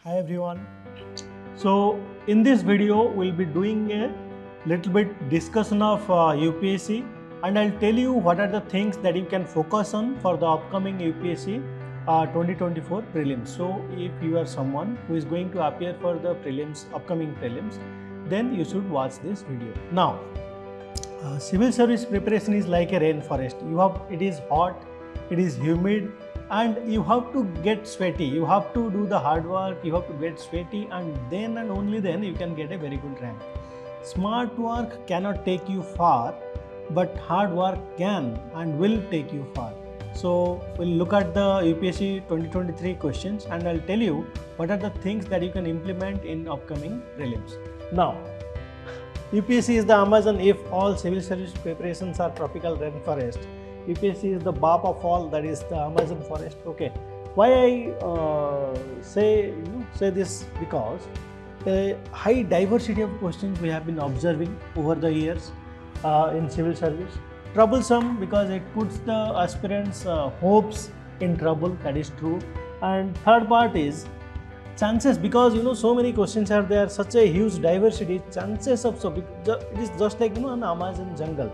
Hi everyone. So in this video we'll be doing a little bit discussion of UPSC, and I'll tell you what are the things that you can focus on for the upcoming UPSC 2024 prelims. So if you are someone who is going to appear for the prelims, upcoming prelims, then you should watch this video. Now, civil service preparation is like a rainforest. It is hot, it is humid, and you have to get sweaty. You have to do the hard work, you have to get sweaty, and then and only then you can get a very good rank. Smart work cannot take you far, but hard work can and will take you far. So we'll look at the UPSC 2023 questions, and I'll tell you what are the things that you can implement in upcoming prelims. Now, UPSC is the Amazon if all civil service preparations are tropical rainforest. UPSC is the BAP of all, that is the Amazon forest. Okay, why I say this, because a high diversity of questions we have been observing over the years in civil service. Troublesome because it puts the aspirants' hopes in trouble. That is true. And third part is chances, because so many questions are there, such a huge diversity. Chances of it is just like an Amazon jungle,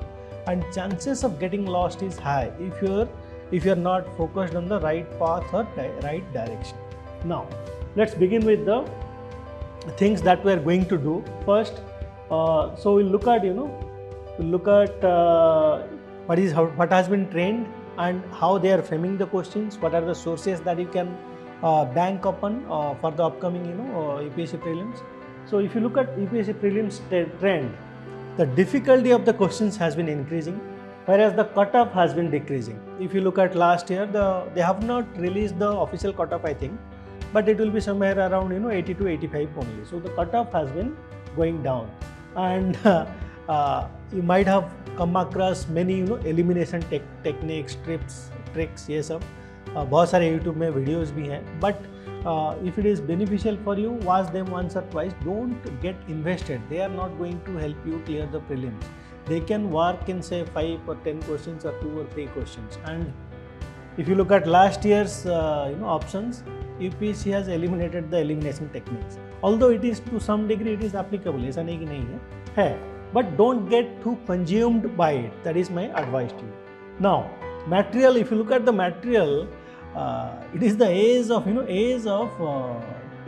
and chances of getting lost is high if you're not focused on the right path or right direction. Now let's begin with the things that we are going to do first. So we'll look at what has been trained and how they are framing the questions. What are the sources that you can bank upon for the upcoming UPSC prelims. So if you look at UPSC prelims trend, the difficulty of the questions has been increasing, whereas the cutoff has been decreasing. If you look at last year, they have not released the official cutoff, I think, but it will be somewhere around 80 to 85 only. So the cutoff has been going down, and you might have come across many elimination techniques, tricks, ये सब बहुत सारे YouTube में videos भी हैं. But if it is beneficial for you, watch them once or twice. Don't get invested. They are not going to help you clear the prelims. They can work in say 5 or 10 questions or 2 or 3 questions. And if you look at last year's options, UPSC has eliminated the elimination techniques. Although it is to some degree it is applicable, ऐसा नहीं कि नहीं है, but don't get too consumed by it. That is my advice to you. Now, material. If you look at the material, it is the age of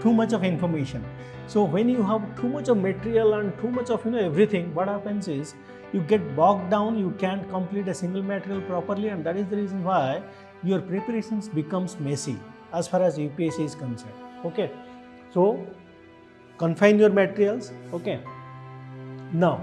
too much of information. So when you have too much of material and too much of everything, what happens is you get bogged down. You can't complete a single material properly, and that is the reason why your preparations becomes messy as far as UPSC is concerned. Okay, so confine your materials. Okay, now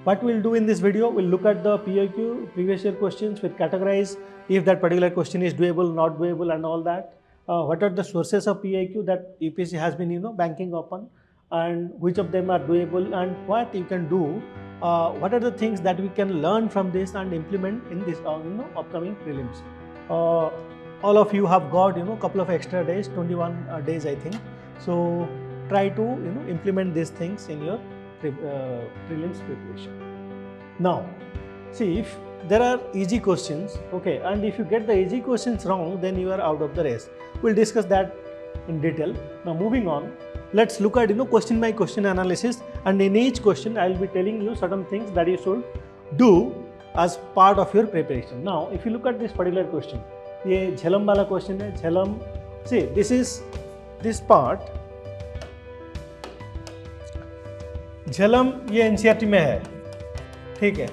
what we'll do in this video, we'll look at the PIQ, previous year questions, with categorize if that particular question is doable, not doable, and all that. What are the sources of PIQ that UPSC has been banking upon, and which of them are doable, and what you can do. What are the things that we can learn from this and implement in this upcoming prelims. All of you have got couple of extra days, 21 days I think. So try to implement these things in your prelims preparation. Now, see, if there are easy questions, okay, and if you get the easy questions wrong, then you are out of the race. We'll discuss that in detail. Now, moving on, let's look at question by question analysis, and in each question, I will be telling you certain things that you should do as part of your preparation. Now, if you look at this particular question, ये झेलम वाला question है. Jhelum, see, this part. Jhelum ये NCERT में है, ठीक है.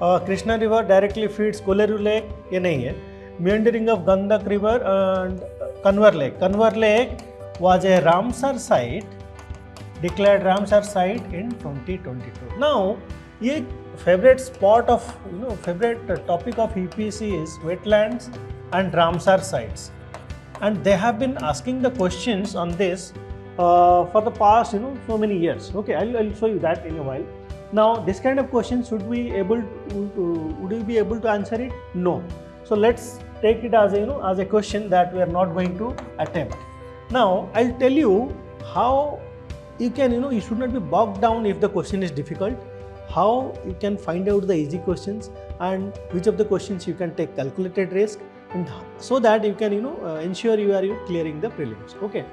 Krishna river directly feeds Kolleru lake, ये नहीं है. meandering of Gandak river and Kanwar Lake was a Ramsar site, declared Ramsar site in 2022. Now ये favorite spot of favorite topic of UPSC is wetlands and Ramsar sites, and they have been asking the questions on this for the past so many years. Okay, I'll show you that in a while. Now this kind of question, would you be able to answer it? No. So let's take it as a question that we are not going to attempt. Now I'll tell you how you can you should not be bogged down if the question is difficult, how you can find out the easy questions, and which of the questions you can take calculated risk, and so that you can ensure you are clearing the prelims. Okay.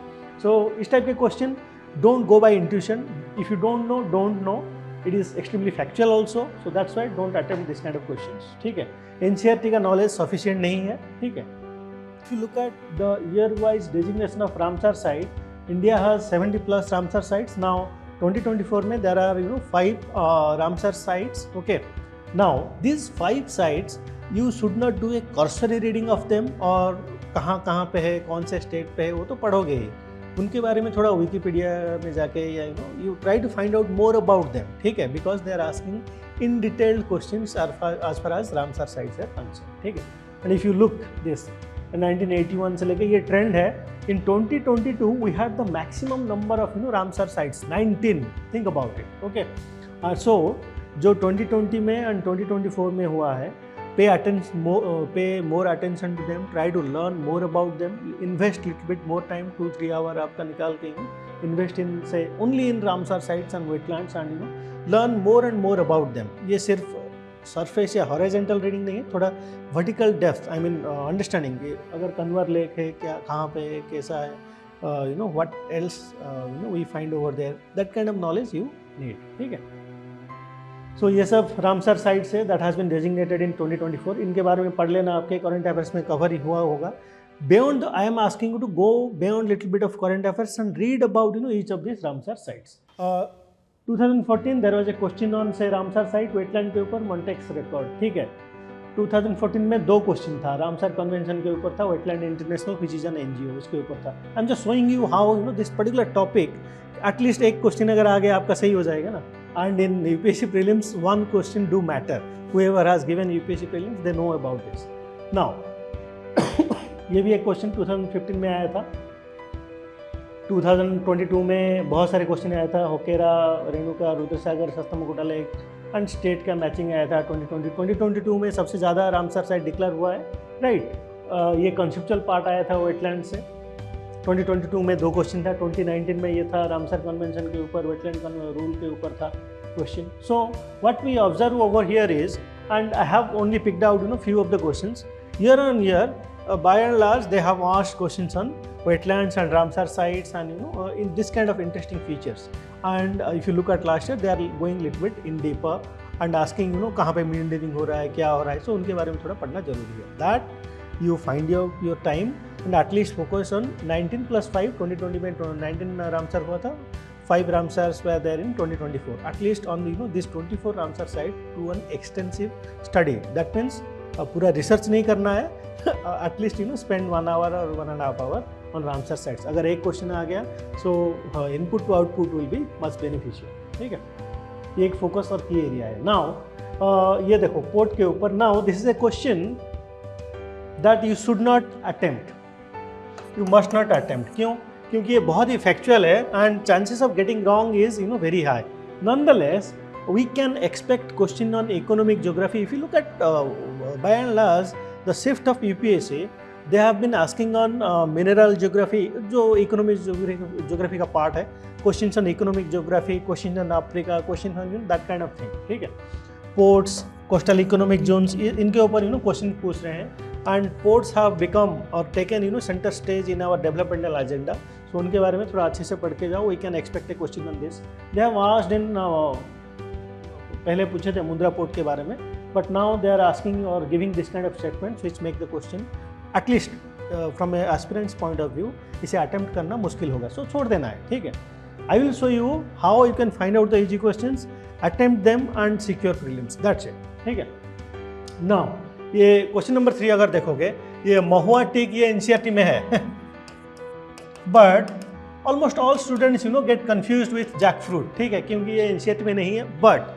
सो इस type के question don't go by intuition. If you don't know it is extremely factual also, so that's why don't attempt this kind of question. ठीक है, NCERT का knowledge sufficient नहीं है. ठीक है, if you look at the year-wise designation of Ramsar site, India has 70 plus Ramsar sites. Now 2024 में there are 5 Ramsar sites. Okay, now these 5 sites you should not do a cursory reading of them, और कहाँ पे है, कौन से state पे है, वो तो पढ़ोगे ही. उनके बारे में थोड़ा विकीपीडिया में जाके या you try to find out more about them. ठीक है, because they are asking in detailed questions as far as Ramsar sites are concerned. ठीक है, and if you look this 1981 से लेके ये ट्रेंड है. In 2022 we had the maximum number of Ramsar sites 19. Think about it. Okay, so जो 2020 में and 2024 में हुआ है, pay more attention to them, try to learn more about them, invest little bit more time, 2-3 hour आपका निकाल के invest in से only in Ramsar sites and wetlands and learn more and more about them. ये सिर्फ surface या horizontal reading नहीं है, थोड़ा vertical depth, I mean understanding. अगर कन्वर लेक है, क्या कहाँ पे है, कैसा है, what else we find over there, that kind of knowledge you need. ठीक है, सो ये सब रामसर साइट्स है that has been designated in 2024. इनके बारे में पढ़ लेना, आपके करंट अफेयर्स में कवर ही हुआ होगा. Beyond, I am asking you to go beyond little bit of current affairs and read about each of this Ramsar sites. 2014 there was a question on से रामसर साइट वेटलैंड के ऊपर Mantoux record. ठीक है, 2014 में 2 question था. Ramsar convention के ऊपर था, wetland international which is an NGO, उसके ऊपर था. I am just showing you how this particular topic, at least एक क्वेश्चन अगर आ गया आपका सही हो जाएगा ना. And in UPSC prelims 1 question do matter. However has given UPSC prelims they know about this. Now ये भी एक क्वेश्चन 2015 में आया था. 2022 में बहुत सारे क्वेश्चन आया था. Hokera, Renuka, Rudrasagar, Sasthamkotta lake and state का मैचिंग आया था. 2022 में सबसे ज़्यादा रामसर साइट डिक्लेयर हुआ है, राइट. ये कंसेप्चुअल पार्ट आया था वेटलैंड से. 2022 में 2 क्वेश्चन था. 2019 में ये था रामसर कन्वेंशन के ऊपर, वेटलैंड रूल के ऊपर था question. So what we observe over here is, and I have only picked out few of the questions. Year on year by and large they have asked questions on wetlands and Ramsar sites and in this kind of interesting features. And if you look at last year, they are going little bit in deeper and asking कहाँ पे meandering हो रहा है, क्या हो रहा है. So उनके बारे में थोड़ा पढ़ना जरूरी है. That you find your time and at least focus on 19 plus 5. 2020 में 19 Ramsar हुआ था, 5 Ramsars were there in 2024. At least on this 24 Ramsar site to an extensive study. That means पूरा रिसर्च नहीं करना है, एटलीस्ट स्पेंड 1 hour और 1.5 hour on Ramsar sites. अगर एक क्वेश्चन आ गया, so input to output will be much beneficial. ठीक है, ये एक फोकस और की एरिया है. नाउ ये देखो पोर्ट के ऊपर. Now this is a question that you should not attempt, you must not attempt. क्यों? क्योंकि ये बहुत ही फैक्चुअल है and chances of getting wrong is very high. Nonetheless we can expect question on economic geography. If you look at by and large the shift of UPSC, they have been asking on mineral geography, जो economic geography का part है. Questions on economic geography, questions on Africa, questions on that kind of thing. ठीक है, ports, coastal economic zones, इनके ऊपर question पूछ रहे हैं. And ports have become or taken center stage in our developmental agenda. So उनके बारे में थोड़ा अच्छे से पढ़ के जाओ. We can expect a question on this. They have asked in पहले पूछे थे मुंद्रा पोर्ट के बारे में, but now they are asking और giving this kind of statements which make the question at least from a aspirants point of view इसे attempt करना मुश्किल होगा. सो छोड़ देना है. ठीक है, I will show you how you can find out the easy questions, attempt them and secure prelims. That's it. ठीक है, नाउ ये क्वेश्चन नंबर 3 अगर देखोगे, ये महुआ टीक ये एनसीईआरटी में है, but almost all students get confused with jackfruit. ठीक है, क्योंकि ये एनसीईआरटी में नहीं है. बट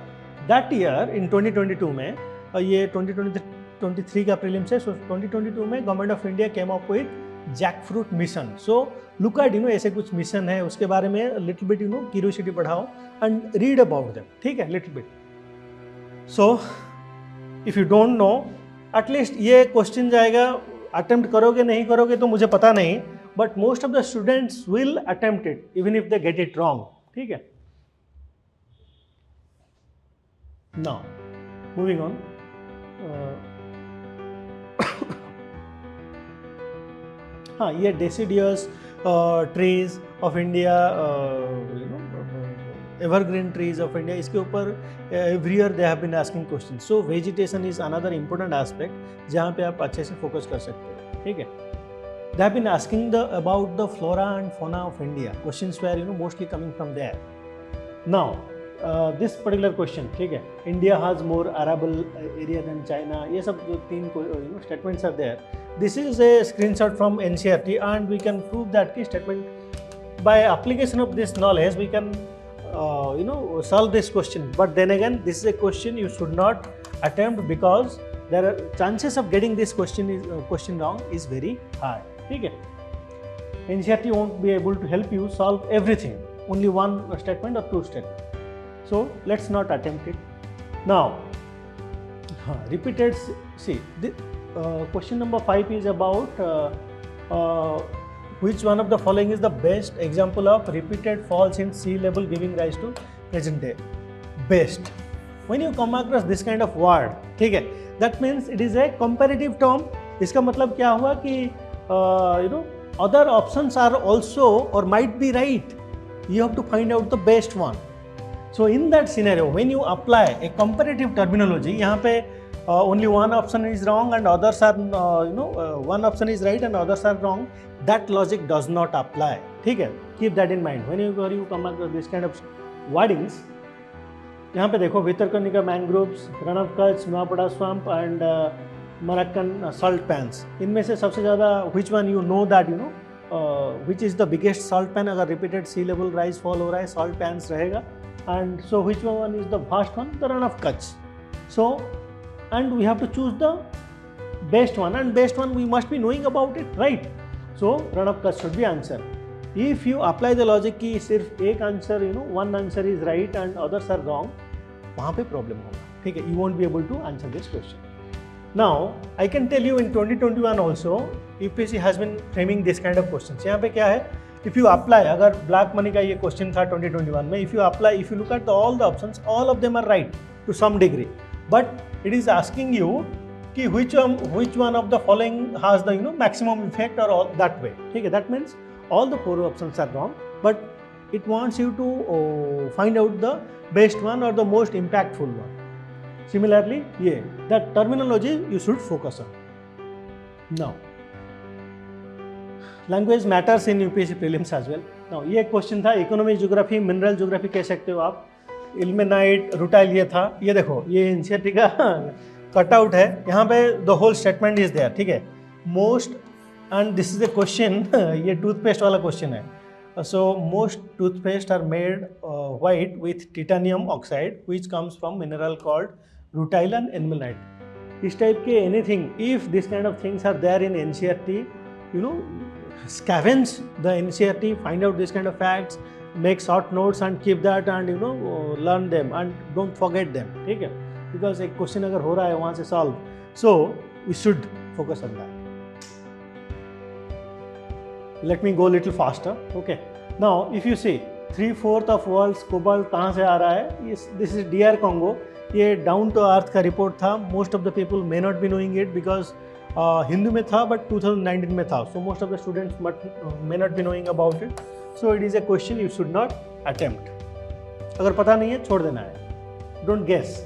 दैट ईयर इन 2022 में, ये 2023 का प्रीलिम्स है. सो 2022 में government of India came up with jackfruit mission. So look at ऐसे कुछ मिशन है, उसके बारे में लिटिल बिट क्यूरियोसिटी बढ़ाओ एंड रीड अबाउट देम. ठीक है, little bit. So if you don't know, at least ये क्वेश्चन जाएगा. अटेम्प्ट करोगे नहीं करोगे तो मुझे पता नहीं, but most of the students will attempt it even if they get it wrong. ठीक है, now moving on. हाँ, ये deciduous trees of India, evergreen trees of India, इसके ऊपर every year they have been asking question. So vegetation is another important aspect जहाँ पे आप अच्छे से फोकस कर सकते हो. ठीक है. They have been asking about the flora and fauna of India. Questions were mostly coming from there. Now, this particular question, ठीक है, India has more arable area than China. ये सब जो तीन statements are there. This is a screenshot from NCERT, and we can prove that key statement by application of this knowledge. We can solve this question. But then again, this is a question you should not attempt because there are chances of getting this question wrong is very high. ठीक है. NCERT won't be able to help you solve everything, only one statement or two statements. So let's not attempt it. Now, repeated, see, question number 5 is about which one of the following is the best example of repeated falls in sea level giving rise to present day. Best. When you come across this kind of word, ठीक है, that means it is a comparative term. इसका मतलब क्या हुआ कि other options are also or might be right. You have to find out the best one. So in that scenario, when you apply a comparative terminology, यहाँ पे only one option is wrong and others are one option is right and others are wrong. That logic does not apply. ठीक है. Keep that in mind. Whenever you come across this kind of wordings, यहाँ पे देखो, Bhitarkanika mangroves, run of Kutch, Nuapada swamp and Marakkan salt pans. इनमें से सबसे ज़्यादा which one you know that which is the biggest salt pan. अगर repeated sea level rise fall हो रहा है, सॉल्ट पैन्स रहेगा. And so which one is the fast one? The run of Kutch. So and we have to choose the best one, and best one we must be knowing about it, right? So Rann of Kutch should be answer. If you apply the logic कि सिर्फ एक answer one answer is right and others are wrong, वहाँ पे problem होगा. ठीक है. You won't be able to answer this question. Now, I can tell you in 2021 also, UPSC has been framing this kind of questions. यहाँ पे क्या है, if you apply, अगर ब्लैक मनी का ये क्वेश्चन था 2021 में, if you apply, if you look at all the options, all of them are right to some degree, but it is asking you कि which one of the following has the maximum effect or all that way. ठीक है. That means all the 4 options are wrong, but it wants you to find out the best one or the most impactful one. Similarly, that terminology you should focus on. Now, language matters in UPSC prelims as well. Now, ये एक question था, economic geography, mineral geography कह सकते हो आप, ilmenite, rutile ये था. ये देखो, ये एनसीईआरटी का कटआउट है. यहाँ पे the whole statement is there. ठीक है. Most, and this is a question, ये टूथपेस्ट वाला क्वेश्चन है. So most toothpaste are made white with titanium oxide, which comes from mineral called rutile and ilmenite. इस type के anything, if this kind of things are there in NCERT, scavenge the NCERT, find out this kind of facts, make short notes and keep that and learn them and don't forget them. ठीक है. Because एक question अगर हो रहा है वहाँ से solve, so we should focus on that. Let me go a little faster. Okay. Now, if you see 3/4 of world's cobalt कहाँ से आ रहा है? This is DR Congo. ये डाउन टू अर्थ का रिपोर्ट था. Most of the people may not be knowing it because Hindi में था but 2019 में था. So most of the students may not be knowing about it. So it is a question you should not attempt. अगर पता नहीं है छोड़ देना है. Don't guess.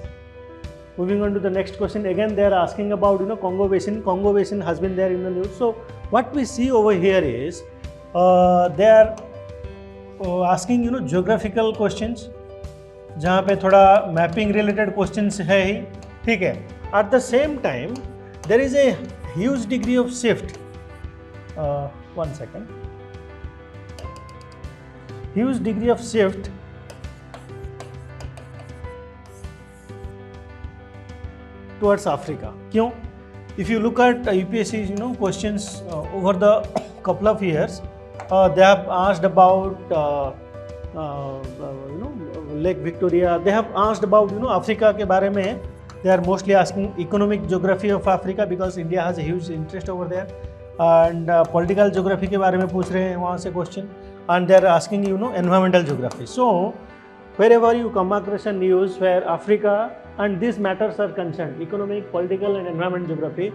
Moving on to the next question, again they are asking about Congo Basin. Congo Basin has been there in the news. So what we see over here is they are asking geographical questions, जहाँ पे थोड़ा mapping related questions है ही. ठीक है. At the same time there is a huge degree of shift. One second. Huge degree of shift towards Africa. क्यों? If you look at UPSC questions over the couple of years, they have asked about Lake Victoria. They have asked about Africa के बारे में. They are mostly asking economic geography of Africa because India has a huge interest over there. And political geography के बारे में पूछ रहे हैं वहाँ से question. And they are asking environmental geography. So wherever you come across a news where Africa and these matters are concerned, economic, political and environment geography,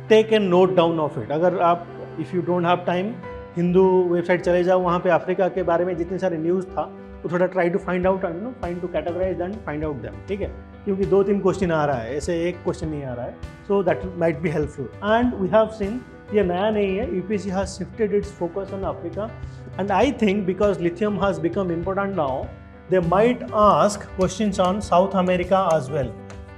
take a note down of it. अगर आप, if you don't have time, Hindu website चले जाओ, वहाँ पे Africa के बारे में जितने सारे न्यूज़ था तो थोड़ा try to find out and find to categorise and find out them, ठीक है, क्योंकि 2-3 क्वेश्चन आ रहा है, ऐसे एक क्वेश्चन नहीं आ रहा है, so that might be helpful. And we have seen, ये नया नहीं है, UPSC has shifted its focus on Africa and I think because lithium has become important now, they might ask questions on South America as well.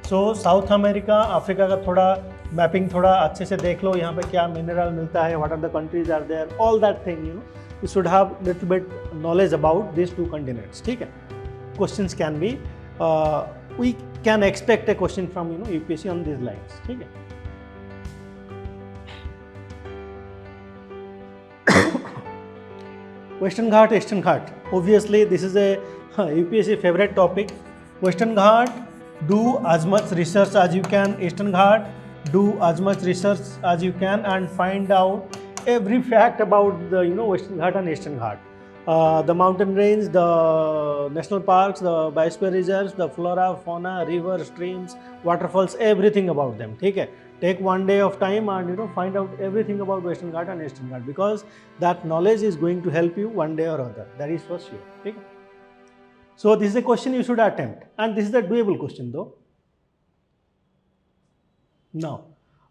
So South America, Africa का थोड़ा mapping थोड़ा अच्छे से देख लो, यहाँ पे क्या मिनरल मिलता है, what are the countries are there, all that thing, you should have little bit knowledge about these two continents, ठीक है। Questions can be, we can expect a question from UPSC on these lines, ठीक है। Western Ghat, Eastern Ghat, obviously this is a UPSC favorite topic. Western Ghat, do as much research as you can. Eastern Ghat, do as much research as you can and find out every fact about the Western Ghat and Eastern Ghat, the mountain range, the national parks, the biosphere reserves, the flora, fauna, rivers, streams, waterfalls, everything about them, ठीक है। Take one day of time and find out everything about Western Ghat and Eastern Ghat, because that knowledge is going to help you one day or other, that is for sure, ठीक है। So this is a question you should attempt and this is a doable question though. Now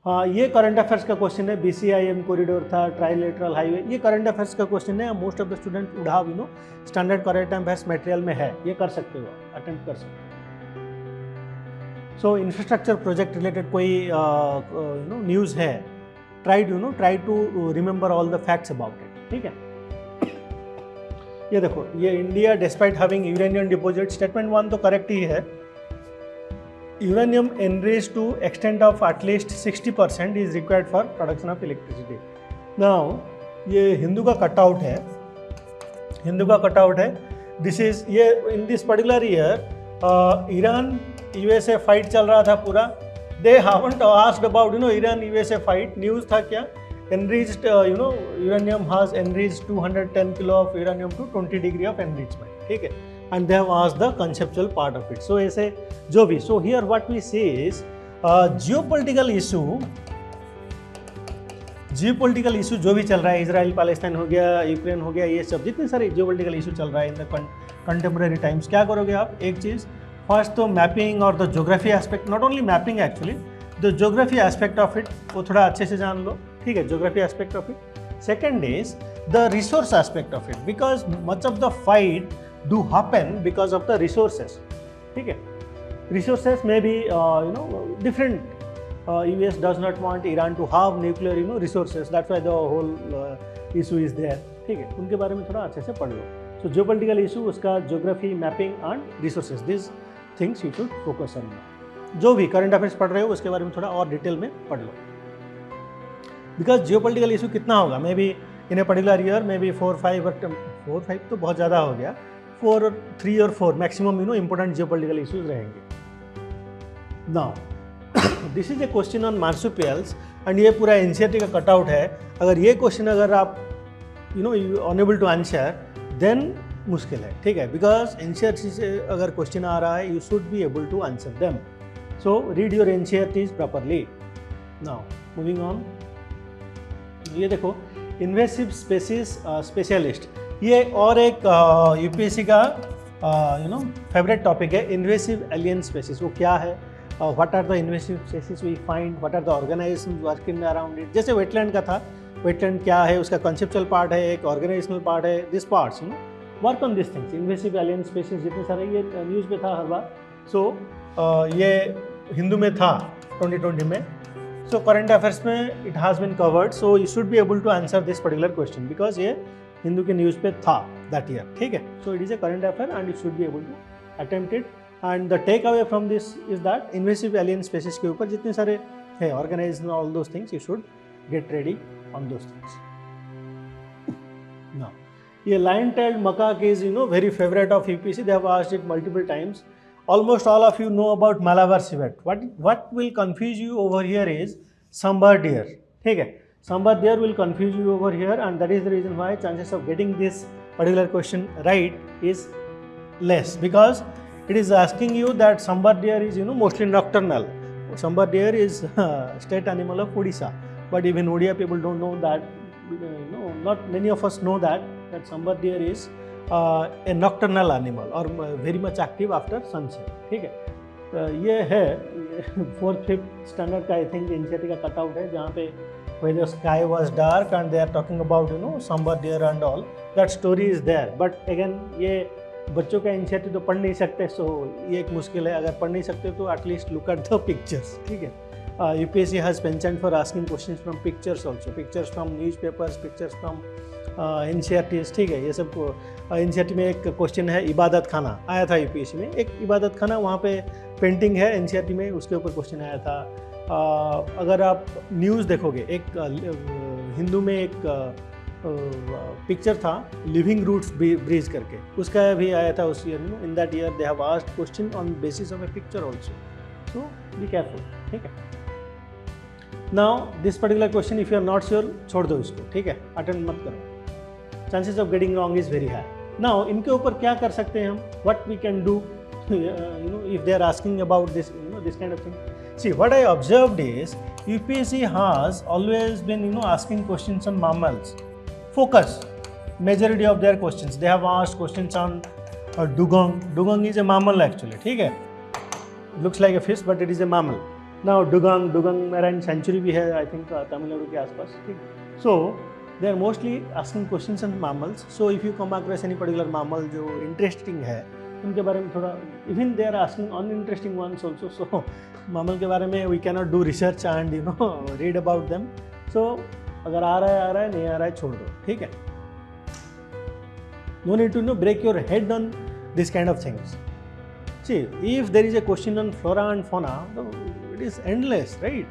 ये current affairs का question है, BCIM corridor था, trilateral highway, ये current affairs का question है। Most of the student would have standard current affairs material में है, ये कर सकते हो, अटेम्प्ट कर सकते हो। सो इंफ्रास्ट्रक्चर प्रोजेक्ट रिलेटेड कोई न्यूज़ है, try to remember all the facts about it, ठीक है। ये देखो, ये India despite having uranium deposit, statement 1 तो करेक्ट ही है। Uranium enriched to extent of at least 60% is required for production of electricity. Now, ये हिंदू का कटआउट है, हिंदू का कटआउट है। दिस इज ये in this particular year Iran USA fight चल रहा था पूरा। दे haven't asked about Iran USA fight, news था क्या, enriched uranium has enriched 210 kilo of uranium to 20 degree of enrichment, ठीक है, and they have asked the conceptual part of it. So ऐसे जो भी, so here what we say is geopolitical issue जो भी चल रहा है, इजराइल पैलेस्टाइन हो गया, यूक्रेन हो गया, ये सब जितने सारे जियोपॉलिटिकल इशू चल रहा है इन द कंटेम्प्रेरी टाइम्स, क्या करोगे आप, एक चीज़ फर्स्ट तो मैपिंग और the geography aspect, not only mapping actually, the geography aspect of it वो थोड़ा अच्छे से जान लो, ठीक है, geography aspect of it. Second is the resource aspect of it, because much of the fight do happen because of the resources, ठीक है। resources may be different, US does not want Iran to have nuclear resources, that's why the whole issue is there, ठीक है, उनके बारे में थोड़ा अच्छे से पढ़ लो। so geopolitical issue, उसका geography, mapping and resources, these things you should focus on। जो भी करंट अफेयर्स पढ़ रहे हो उसके बारे में थोड़ा और डिटेल में पढ़ लो, बिकॉज जियोपॉलिटिकल इशू कितना होगा, may be in a particular year may be 4-5, but 4-5 तो बहुत ज़्यादा हो गया, 3 or 4 maximum important geopolitical issues रहेंगे। Now this is a question on marsupials and ये पूरा एनसीईआरटी का कटआउट है। अगर ये क्वेश्चन अगर आप you unable to answer then मुश्किल है, ठीक है, बिकॉज एनसीईआरटी से अगर क्वेश्चन आ रहा है you should be able to answer them, so read your NCERTs properly. Now moving on, ये देखो इन्वेसिव स्पेसीज स्पेशलिस्ट, ये और एक यूपीएससी का फेवरेट टॉपिक है, इन्वेसिव एलियन स्पेसीज। वो क्या है, what are the invasive species we find, what are the organisation working around it. जैसे वेटलैंड का था, वेटलैंड क्या है, उसका कॉन्सेप्चुअल पार्ट है, एक ऑर्गेनाइजेशनल पार्ट है, this parts work on this things. Invasive alien species जितने सारे, ये न्यूज़ में था हर बार। सो ये हिंदू में था 2020 में, सो करंट अफेयर्स में it has been covered, so you should be able to answer this particular question because ये हिंदू के न्यूज़ पे था दैट ईयर, ठीक है। So it is a current affair and you should be able to attempt it. And the take away from this is that invasive alien species के ऊपर जितने सारे है organisation, all those things, you should get ready on those things. Now ये lion tailed macaque is very favourite of UPSC, they have asked it multiple times. Almost all of you know about Malabar civet. What will confuse you over here is sambar deer. ठीक है, sambar deer will confuse you over here, and that is the reason why chances of getting this particular question right is less, because it is asking you that sambar deer is mostly nocturnal. Sambar deer is state animal of Odisha, but even Odia people don't know that not many of us know that sambar deer is a nocturnal animal or very much active after sunset. ठीक है, ये है 4th 5th standard का I think NCERT का cutout है, जहाँ पे when the sky was dark and they are talking about sambar deer and all that story is there. But again ये बच्चों का एनसीईआरटी तो पढ़ नहीं सकते, सो ये एक मुश्किल है. अगर पढ़ नहीं सकते तो at least look at the pictures. ठीक है, UPSC has pension for asking questions from pictures also, pictures from newspapers, pictures from NCERTs. ठीक है, ये सब एनसीईआरटी में एक क्वेश्चन है इबादत खाना आया था यूपीएससी में, एक इबादत खाना वहाँ पे पेंटिंग है एनसीईआरटी में, उसके ऊपर क्वेश्चन आया था. अगर आप न्यूज़ देखोगे, एक हिंदू में एक पिक्चर था लिविंग रूट्स ब्रिज करके, उसका भी आया था उस year. In that year they have asked question on basis of a picture also, so be careful. ठीक है, now this particular question if you are not sure छोड़ दो इसको. ठीक है, अटेंड मत करो, chances of getting wrong is very high. Now इनके ऊपर क्या कर सकते हैं हम, what we can do if they are asking about this this kind of thing. See, what I observed is UPSC has always been asking questions on mammals. Focus majority of their questions. They have asked questions on dugong. Dugong is a mammal actually. ठीक है, looks like a fish but it is a mammal. Now dugong marine sanctuary भी है I think Tamil Nadu के आसपास. ठीक, so they are mostly asking questions on mammals. So if you come across any particular mammal जो interesting है, उनके बारे में थोड़ा, even they are asking uninteresting ones also. So mammal के बारे में we can not do research and read about them. So अगर आ रहा है नहीं आ रहा है छोड़ दो. ठीक है, no need to break your head on this kind of things. See, if there is a question on flora and fauna, it is endless, right?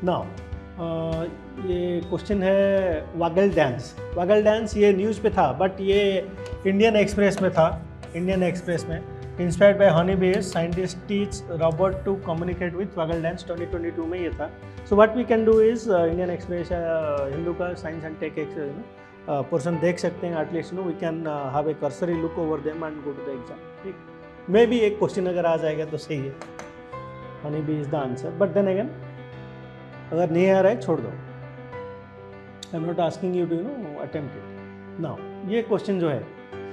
Now ये क्वेश्चन है वागल डांस. वागल डांस ये news पे था but ये Indian Express में था. Indian Express में inspired by honey bees scientist teach robot to communicate with waggle dance 2022 में ये था. So what we can do is Indian Express Hindu का साइंस एंड टेक पोर्सन देख सकते हैं. At least we can have a cursory look over them and go to the exam. ठीक, may be एक question अगर आ जाएगा तो सही है, honey bee is the answer. But then again अगर नहीं आ रहा है छोड़ दो. I am not asking you to attempt it. Now ये क्वेश्चन जो है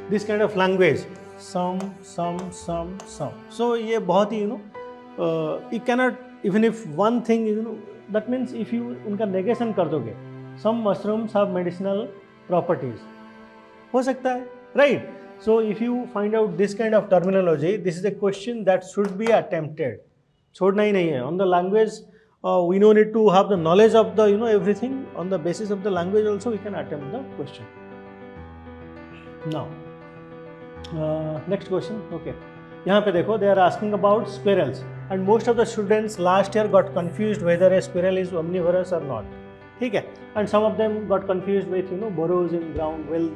this kind of language sum. So ये बहुत ही you can not even if one thing that means if you उनका नेगेशन कर दोगे, some mushrooms have medicinal properties, हो सकता है, right? So if you find out this kind of terminology, this is a question that should be attempted. छोड़ना ही नहीं है. On the language we no need to have the knowledge of the everything. On the basis of the language also we can attempt the question. Now next question. Okay, यहाँ पे देखो, they are asking about squirrels and most of the students last year got confused whether a squirrel is omnivorous or not. ठीक है, and some of them got confused with burrows in ground. Well,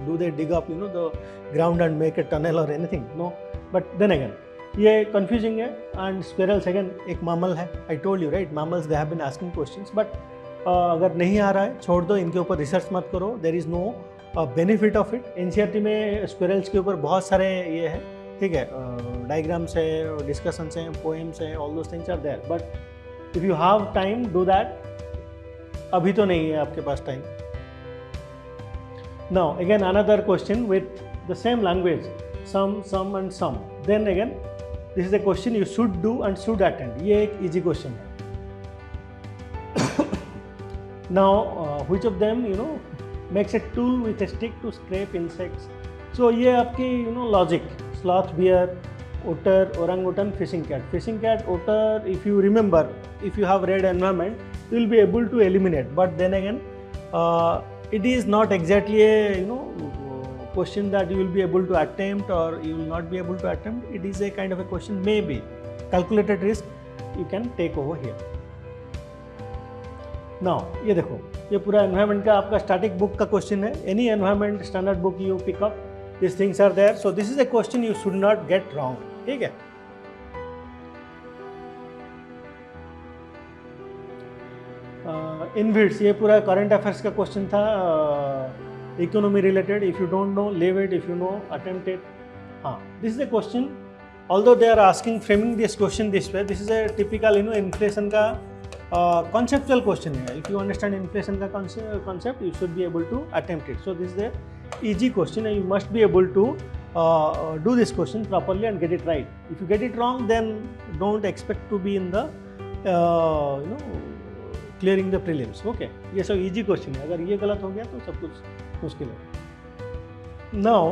do they dig up the ground and make a tunnel or anything? No, but then again ये confusing है. And squirrels again एक mammal है. I told you right, mammals they have been asking questions. But अगर नहीं आ रहा है छोड़ दो, इनके ऊपर रिसर्च मत करो. There is no benefit of it. NCERT में स्क्विरल्स के ऊपर बहुत सारे ये है, ठीक है, डायग्राम्स है, डिस्कशंस हैं, पोएम्स हैं, all those things are there. But if you have time do that. अभी तो नहीं है आपके पास time. Now again another question with the same language, some and some. Then again this is a question you should do and should attend. ये एक easy question है. Now which of them makes a tool with a stick to scrape insects? So ये आपकी logic. Sloth, bear, otter, orangutan, fishing cat. Fishing cat, otter, if you remember, if you have read environment, you will be able to eliminate. But then again, it is not exactly a question that you will be able to attempt or you will not be able to attempt. It is a kind of a question, maybe calculated risk you can take over here. Now ये देखो, ये पूरा environment का आपका static book का question है. Any environment standard book you pick up, this things are there. So this is a question you should not get wrong. ठीक है, इनविड्स ये पूरा करंट अफेयर्स का क्वेश्चन था, economy related. If you don't know, leave it. If you know, attempt it. हाँ, this is a question, although they are asking framing this question this way. This is a typical inflation का conceptual question है. If you understand inflation का concept you should be able to attempt it. So this is a easy question and you must be able to do this question properly and get it right. If you get it wrong, then don't expect to be in the clearing the prelims. Okay, ये सब easy question है. अगर ये गलत हो गया तो सब कुछ मुश्किल है. Now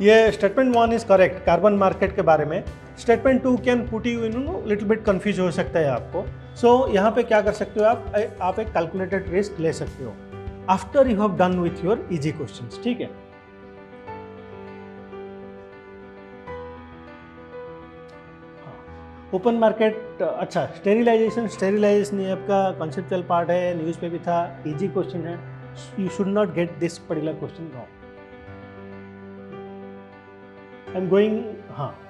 ये statement 1 is correct carbon market के बारे में. Statement 2 can put you in little bit confuse हो सकता है आपको. सो यहाँ पे क्या कर सकते हो आप एक कैलकुलेटेड रिस्क ले सकते हो after you have done with your easy questions. ठीक है. ओपन मार्केट अच्छा स्टेरिलाइजेशन ये आपका कॉन्सेप्चुअल पार्ट है, न्यूज़ पे भी था, इजी क्वेश्चन है. You should not get this particular question wrong. I am going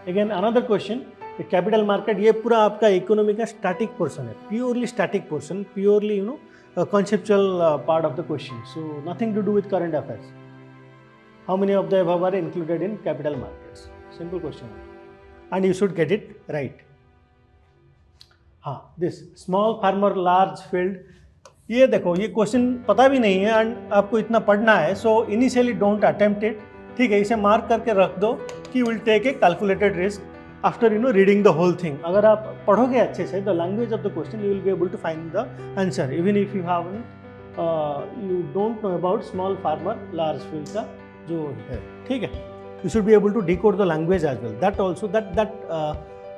again another question. Capital market ये पूरा आपका इकोनॉमी का स्टैटिक पोर्शन है, purely static portion, purely conceptual part of the question. So nothing to do with current affairs. How many of the above are included in capital markets? Simple question. And you should get it right. This small farmer large field. ये देखो ये question पता भी नहीं है and आपको इतना पढ़ना है. So initially don't attempt it. ठीक है, इसे मार्क करके रख दो कि will take a calculated risk after reading the whole thing. अगर आप पढ़ोगे अच्छे से the language of the question you will be able to find the answer even if you don't know about small farmer large field का जो है. ठीक है, you should be able to decode the language as well. That also that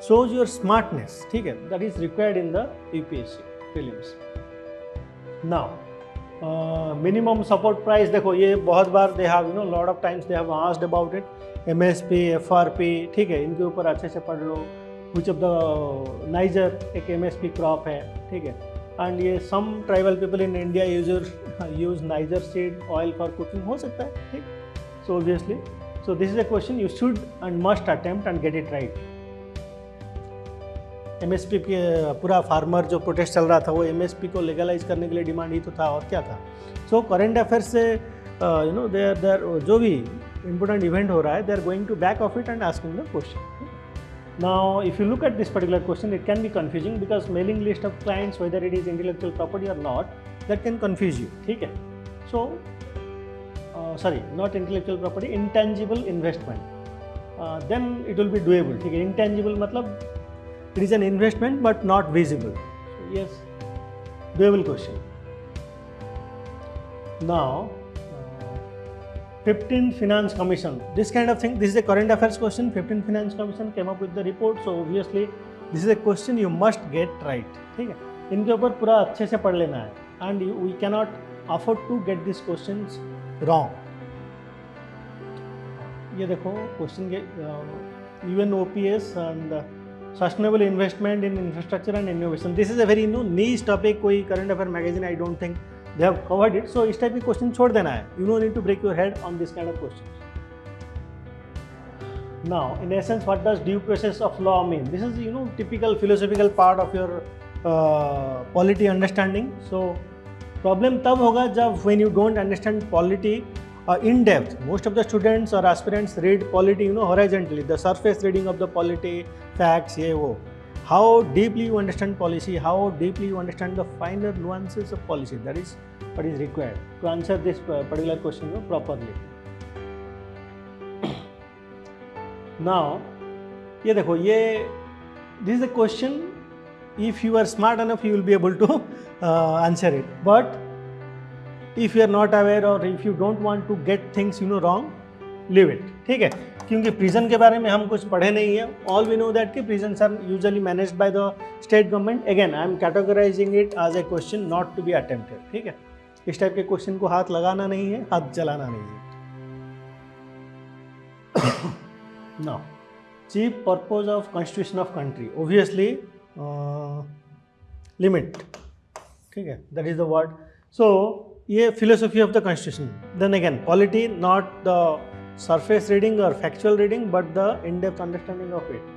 shows your smartness. ठीक है, that is required in the UPSC prelims. Now minimum support price देखो ये बहुत बार they have lot of times they have asked about it. MSP, FRP, ठीक है, इनके ऊपर अच्छे से पढ़ लो. Which of the Niger एक MSP crop है. ठीक है, and ये some tribal people in India use Niger seed oil for cooking हो सकता है. ठीक, so obviously this is a question you should and must attempt and get it right. MSP के पूरा फार्मर जो प्रोटेस्ट चल रहा था वो MSP को लीगलाइज करने के लिए डिमांड ही तो था और क्या था. सो करेंट अफेयर्स से देयर जो भी इम्पोर्टेंट इवेंट हो रहा है they are going to back of it and asking the question. Now if you look at this particular question it can be confusing because mailing list of clients whether it is intellectual property और not that can confuse you. ठीक है, so sorry not intellectual property, intangible investment, then it will be doable. ठीक है, intangible मतलब it is an investment but not visible. So yes, doable question. Now 15th Finance Commission, this kind of thing, this is a current affairs question. 15th Finance Commission came up with the report, so obviously this is a question you must get right. ठीक है, इनके ऊपर पूरा अच्छे से पढ़ लेना है and we cannot afford to get these questions wrong. ये देखो क्वेश्चन के UNOPS and sustainable investment in infrastructure and innovation. This is a very niche topic. कोई current affair magazine I don't think they have covered it. So इस type के question छोड़ देना है. You no need to break your head on this kind of question. Now in essence what does due process of law mean? This is typical philosophical part of your polity understanding. So problem तब होगा जब when you don't understand polity in depth. Most of the students or aspirants read polity horizontally, the surface reading of the polity, facts, ye wo. How deeply you understand policy, how deeply you understand the finer nuances of policy, that is what is required to answer this particular question properly. Now ये देखो, ये this is a question, if you are smart enough you will be able to answer it, but if you are not aware or if you don't want to get things wrong, leave it. ठीक है, क्योंकि prison के बारे में हम कुछ पढ़े नहीं है. ऑल वी नो दैट कि prisons are usually managed by the state government. Again I am categorizing it as a question not to be attempted. ठीक है, इस टाइप के क्वेश्चन को हाथ लगाना नहीं है, हाथ जलाना नहीं है. Now chief purpose of constitution of country, obviously limit. ठीक है, that is the word. So ये philosophy of the constitution. Then again polity, not the surface reading or factual reading but the in-depth understanding of it.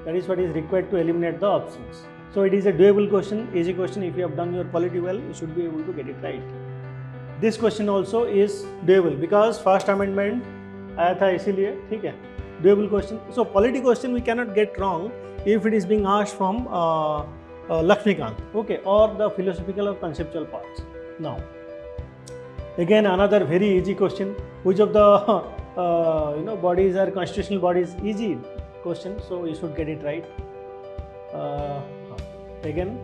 That is what is required to eliminate the options. So it is a doable question, easy question. If you have done your polity well you should be able to get it right. This question also is doable because first amendment आया था इसीलिए. ठीक है, doable question. So polity question we cannot get wrong if it is being asked from Lakshmikant. Okay, or the philosophical or conceptual parts. Now, again another very easy question. Which of the bodies are constitutional bodies? Easy question, so you should get it right. Again,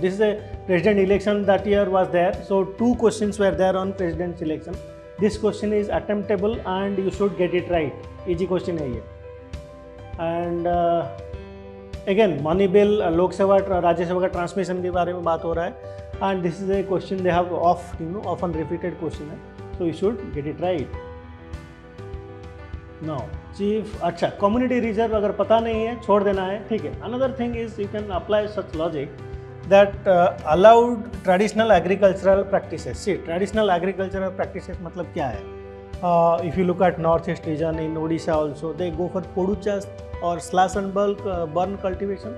this is a president election that year was there. So 2 questions were there on president election. This question is attemptable and you should get it right. Easy question है ये. And again, money bill, लोक सेवा राज्य सेवा का transmission के बारे में बात हो रहा है. And this is a question they have often repeated question है. So you should get it right. Now, chief, अच्छा, community reserve अगर पता नहीं है छोड़ देना है, ठीक है. Another thing is you can apply such logic that allowed traditional agricultural practices. See, traditional agricultural practices मतलब क्या है? If you look at northeast region in Odisha also, they go for poduchas or slash and burn cultivation.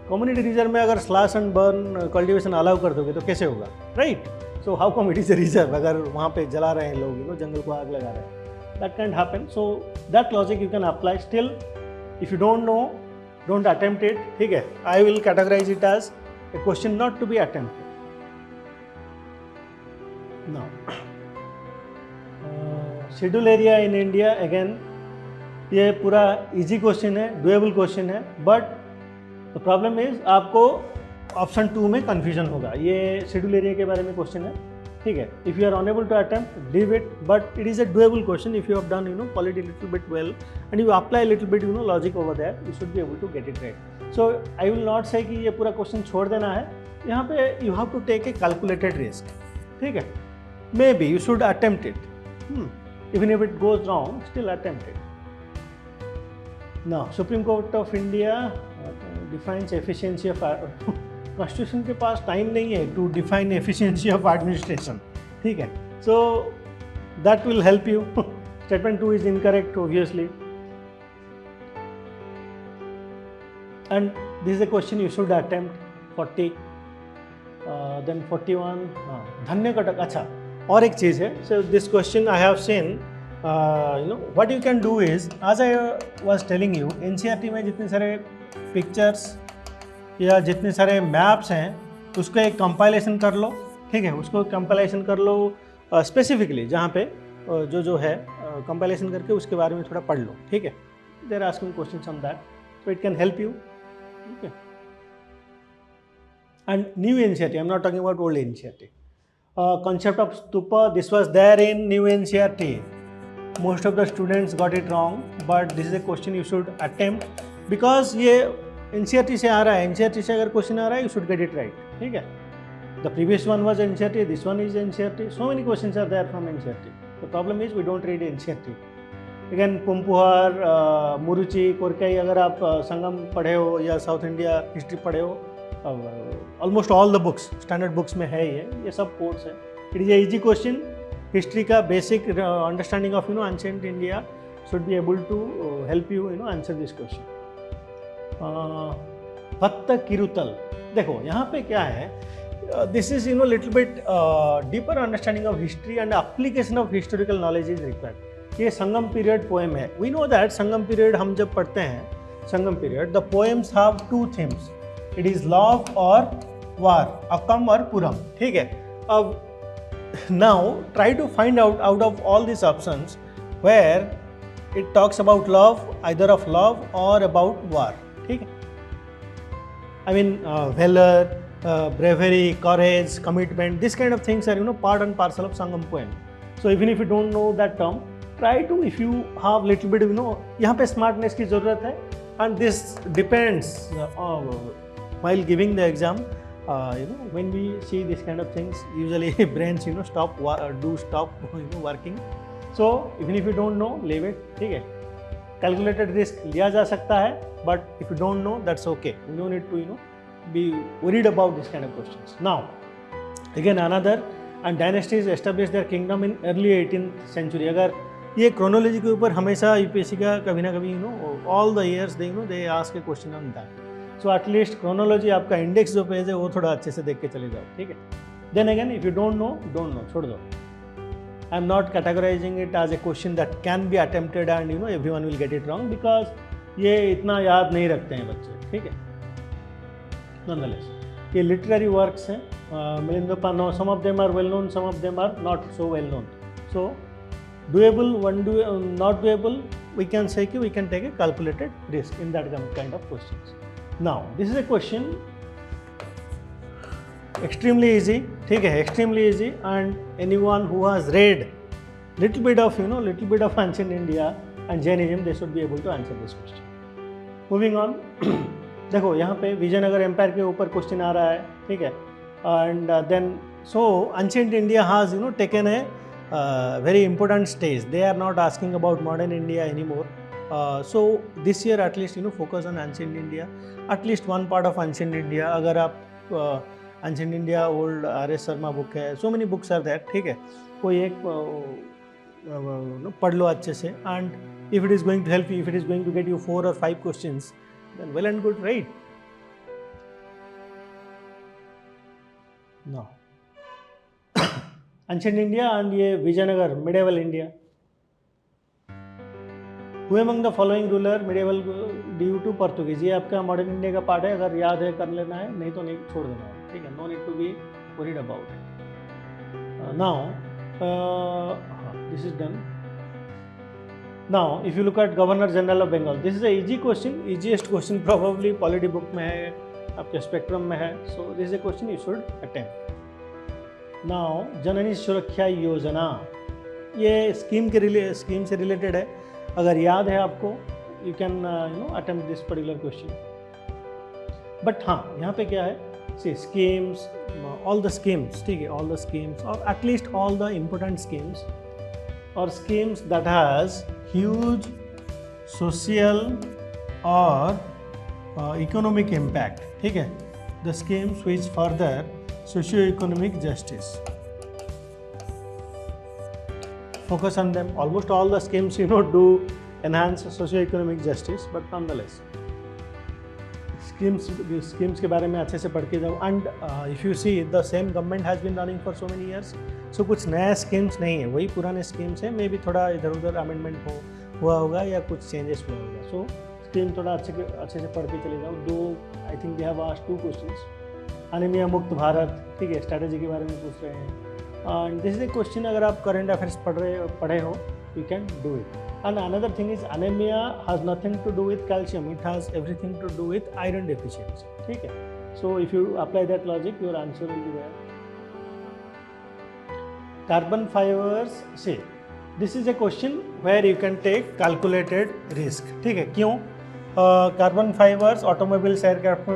Community reserve में अगर slash and burn cultivation allow कर दोगे तो कैसे होगा, right? So how come it is a reserve? अगर वहाँ पे जला रहे हैं लोग, जंगल को आग लगा रहे हैं, that can't happen. So that logic you can apply. Still, if you don't know, don't attempt it. ठीक है? I will categorize it as a question not to be attempted. Now, schedule area in India, again, ये पूरा easy question है, doable question है, but the problem is आपको option 2 में confusion होगा. ये शेड्यूल एरिया के बारे में क्वेश्चन है, ठीक है. If you are unable to attempt, leave it, but it is a doable question. If you have done polity little bit well and you apply little bit logic over that, you should be able to get it right. So I will not say कि ये पूरा question छोड़ देना है. यहाँ पे you have to take a calculated risk, ठीक है. Maybe you should attempt it, even if it goes wrong, still attempt it. Now Supreme Court of India defines efficiency of, constitution के पास time नहीं है to define efficiency of administration, ठीक है. So that will help you. Statement 2 is incorrect obviously. And this is a question you should attempt. 40 then 41 धन्य कटक. अच्छा, और एक चीज़ है. So this question I have seen, what you can do is, as I was telling you, NCERT में जितने सारे pictures या जितने सारे मैप्स हैं उसको एक कंपाइलेशन कर लो, ठीक है. उसको कंपाइलेशन कर लो स्पेसिफिकली, जहाँ पे जो है कंपाइलेशन करके उसके बारे में थोड़ा पढ़ लो, ठीक है. They are asking questions on that, so it can help you, okay. And new NCERT, I am not talking about old NCERT. concept of stupa, this was there in new NCERT. Most of the students got it wrong, but this is a question you should attempt because ये NCERT से आ रहा है. NCERT से अगर question आ रहा है, you should get it right, ठीक है. The previous one was NCERT, this one is NCERT. So many questions are there from NCERT. The problem is we don't read NCERT. Again, पुम्पुहार, मुरुची, Korkai, अगर आप संगम पढ़े हो या साउथ इंडिया हिस्ट्री पढ़े हो, almost all the books, standard books में है ये सब कोर्स है. It is a easy question. History का basic understanding of ancient India should be able to help you answer this question. भत्त किरुतल, देखो यहाँ पे क्या है, this is little bit deeper understanding of history and application of historical knowledge is required. ये Sangam period poem है. We know that Sangam period हम जब पढ़ते हैं, Sangam period, the poems have 2 themes. It is love और वार, अकम और पुरम, ठीक है. अब now try to find out of all this options where it talks about love, either of love और अबाउट वार, ठीक है. I mean valor, bravery, courage, commitment, this kind of things are part and parcel of Sangam poem. So even if you don't know that term, try to, if you have little bit यहाँ पे smartness की ज़रूरत है. And this depends while giving the exam. When we see this kind of things, usually brains stop working. So even if you don't know, leave it, ठीक है. Calculated risk लिया जा सकता है, but if you don't know, that's okay. You don't need to be worried about this kind of questions. Now, again another, and dynasties established their kingdom in early 18th century. अगर ये chronology के ऊपर हमेशा UPSC का कभी ना कभी all the years they ask A question on that. So at least chronology आपका इंडेक्स जो पेज है वो थोड़ा अच्छे से देख के चले जाओ, ठीक है. Then again if you don't know, छोड़ दो. I am not categorising it as a question that can be attempted and everyone will get it wrong, because ये इतना याद नहीं रखते हैं बच्चे, ठीक है. nonetheless. ये लिटरेरी वर्क्स हैं, Milind Pano, some of them are well known, some of them are not so well known. So doable, not doable, we can say कि we can take a calculated risk in that kind of questions. Now this is a question extremely easy, ठीक है, extremely easy, and anyone who has read little bit of ancient India and Jainism, they should be able to answer this question. Moving on. देखो यहाँ पे Vijayanagar empire के ऊपर question आ रहा है, ठीक है, and then so ancient India has taken a very important stage. They are not asking about modern India anymore. So this year at least focus on ancient India, at least one part of ancient India. अगर आप ancient India old R.S. Sharma book है, so many books are there, ठीक है, कोई एक पढ़ लो अच्छे से, and if it is going to help you, if it is going to get you 4 or 5 questions, then well and good, right? No. Ancient India and ये Vijayanagar medieval India. Who among the following ruler medieval due to Portuguese. ये आपका modern India का part है, अगर याद है कर लेना है, नहीं तो नहीं छोड़ देना है, ठीक है, no need to be worried about. Now this is done. Now if you look at governor general of Bengal, this is a easy question, easiest question probably polity book में है, आपके स्पेक्ट्रम में है. So this is a question you should attempt. Now Janani Suraksha Yojana, ये scheme से related है, अगर याद है आपको, you can attempt this particular question. But हाँ, यहाँ पे क्या है, see schemes, all the schemes, ठीक है, ऑल द स्कीम्स, और at least all the important schemes और schemes that has huge social और इकोनॉमिक इम्पैक्ट, ठीक है, the schemes which further socio-economic justice. Focus on them. Almost all the schemes do enhance socio-economic justice, but nonetheless, schemes के बारे में अच्छे से पढ़ के जाओ. And if you see, the same government has been running for so many years. So कुछ नया schemes नहीं है, वही पुराने schemes हैं. मे भी थोड़ा इधर उधर amendment हुआ होगा या कुछ changes हुआ होगा. So scheme थोड़ा अच्छे से पढ़ के चले जाओ. दो, I think they have asked 2 questions. Anaemia मुक्त भारत, ठीक है, स्ट्रैटेजी के बारे में पूछ रहे हैं. And this is a question, अगर आप करंट अफेयर्स पढ़े हो, you can do it. And another thing is anaemia has nothing to do with calcium, it has everything to do with iron deficiency, ठीक है. So if you apply that logic, your answer will be there. Carbon fibres से, this is a question where you can take calculated risk, ठीक है. क्यों? Carbon fibres automobiles, aircraft में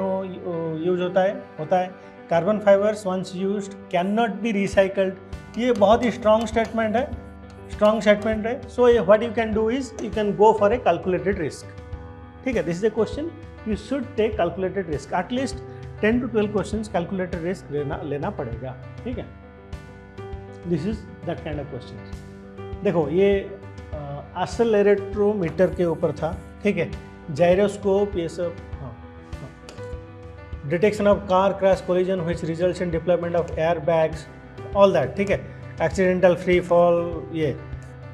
use होता है. Carbon fibres once used can not be recycled. ये बहुत ही स्ट्रॉन्ग स्टेटमेंट है. So what you can do is you can go for a calculated risk, ठीक है. This is a question you should take calculated risk. At least 10 to 12 question calculated risk लेना पड़ेगा, ठीक है. This is that kind of question. देखो ये accelerometer के ऊपर था, ठीक है, जायरोस्कोप, ये सब. Detection of car crash collision which results in deployment of air bags, all that, ठीक है. एक्सीडेंटल फ्री फॉल, ये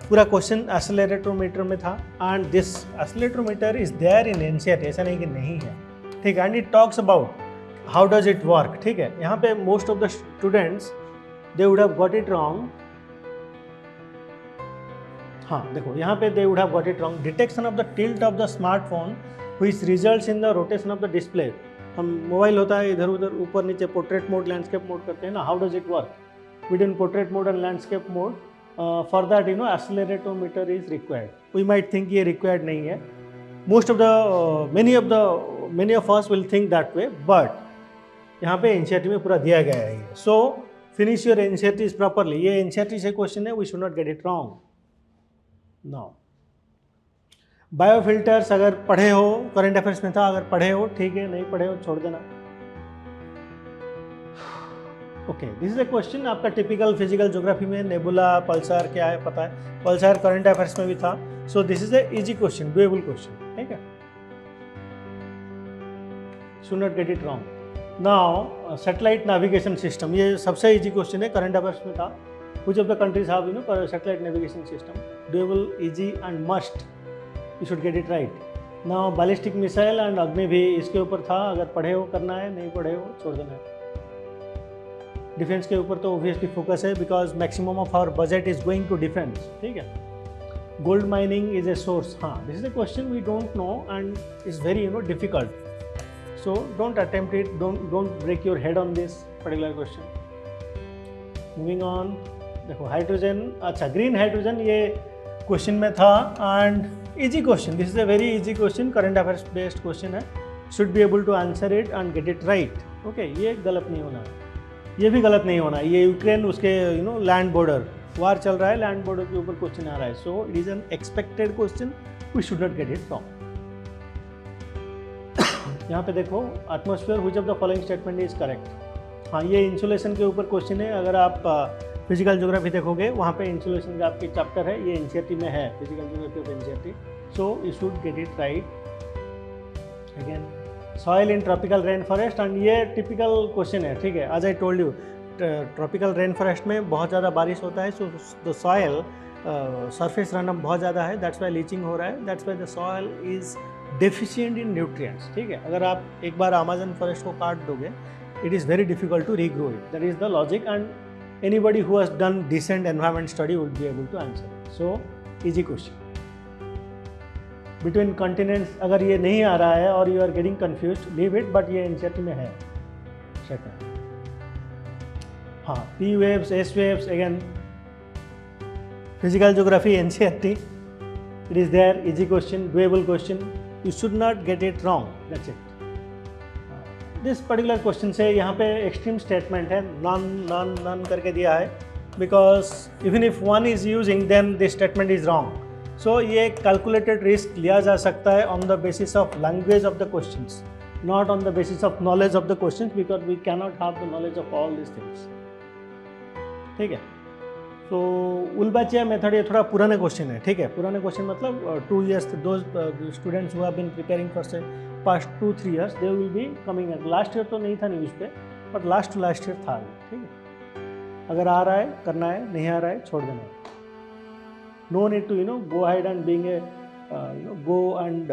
पूरा क्वेश्चन एक्सेलेरोमीटर में था. And this accelerometer is there in NCERT, ऐसा नहीं कि नहीं है, ठीक है. And it talks about how does it work, ठीक है. यहाँ पे most of the students they would have got it wrong. हाँ देखो यहाँ पे they would have got it wrong. Detection of the tilt of the smartphone which results in the rotation of the display. हम mobile होता है इधर उधर ऊपर नीचे, पोर्ट्रेट मोड, लैंडस्केप मोड करते हैं ना. How does it work between portrait mode and landscape mode? For that accelerometer is required. We might think ये रिक्वायर्ड नहीं है. Most of the many of us will think that way, but यहाँ पे NCERT में पूरा दिया गया है ये. So finish your NCERT properly. ये एनसीईआरटी से क्वेश्चन है, we should not get it wrong. Now biofilters अगर पढ़े हो, करंट अफेयर्स में था, अगर पढ़े हो ठीक है, नहीं पढ़े हो छोड़ देना. Okay, this is a question आपका टिपिकल फिजिकल ज्योग्राफी में. नेबुला, पल्सार क्या है पता है, पल्सार करंट अफेयर्स में भी था. सो this is A easy question, doable question, ठीक है. Should not get it wrong. Now satellite navigation system, ये सबसे इजी क्वेश्चन है, करंट अफेयर्स में था. Which of the countries have satellite navigation system? Doable, easy and must. You should get it right. ना ballistic missile and अग्नि भी इसके ऊपर था, अगर पढ़े हो करना है, नहीं पढ़े हो छोड़ देना है। डिफेंस के ऊपर तो ऑब्वियसली फोकस है because maximum of our budget is going to defence, ठीक है। Gold mining is a source, हाँ this is a question we don't know and is very difficult, so don't attempt it, don't break your head on this particular question. Moving on, देखो hydrogen, अच्छा green hydrogen ये question में था and easy question, this is a very easy question, current affairs based question है, should be able to answer it and get it right, okay. ये गलत नहीं होना, ये भी गलत नहीं होना। ये यूक्रेन उसके लैंड बॉर्डर वार चल रहा है, लैंड बॉर्डर के ऊपर क्वेश्चन आ रहा है, so it is an expected question, we should not get it wrong. यहाँ पे देखो atmosphere which of the following statement is correct, हाँ ये इंसुलेशन के ऊपर क्वेश्चन है। अगर आप फिजिकल ज्योग्राफी देखोगे वहाँ पे इंसुलेशन का आपकी चैप्टर है, ये एनसीईआरटी में है, physical geography of NCERT, so you should get it right. Again soil in tropical rain forest, and ये टिपिकल क्वेश्चन है, ठीक है। As I told you, tropical rain forest में बहुत ज़्यादा बारिश होता है, so the soil surface runoff बहुत ज़्यादा है, दैट्स वाई लीचिंग हो रहा है, that's why the soil is deficient in nutrients, ठीक है। अगर आप एक बार अमेज़न फॉरेस्ट को काट दोगे, it is very difficult to regrow it, that is the logic, and anybody who has done decent environment study would be able to answer it. So easy question. Between continents, अगर ये नहीं आ रहा है और you are getting confused, leave it, but ये NCERT में है, check it. हाँ, P waves, S waves, again physical geography NCERT, it is there, easy question, doable question, you should not get it wrong, that's it. This particular question से यहाँ पे extreme statement है, non non non करके दिया है, because even if one is using then this statement is wrong. So ये calculated risk लिया जा सकता है on the basis of language of the questions, not on the basis of knowledge of the questions, because we can not have the knowledge of all this things, ठीक है। तो उल्बाचिया method ये थोड़ा पुराने क्वेश्चन है, ठीक है। पुराने क्वेश्चन मतलब 2 years, those students who have been preparing for say past 2-3 years, they will be coming at. Last year तो नहीं था न्यूज़ पे, but last to last year था, ठीक है। अगर आ रहा है करना है, नहीं आ रहा है छोड़ देना है, no need to go ahead and being a go and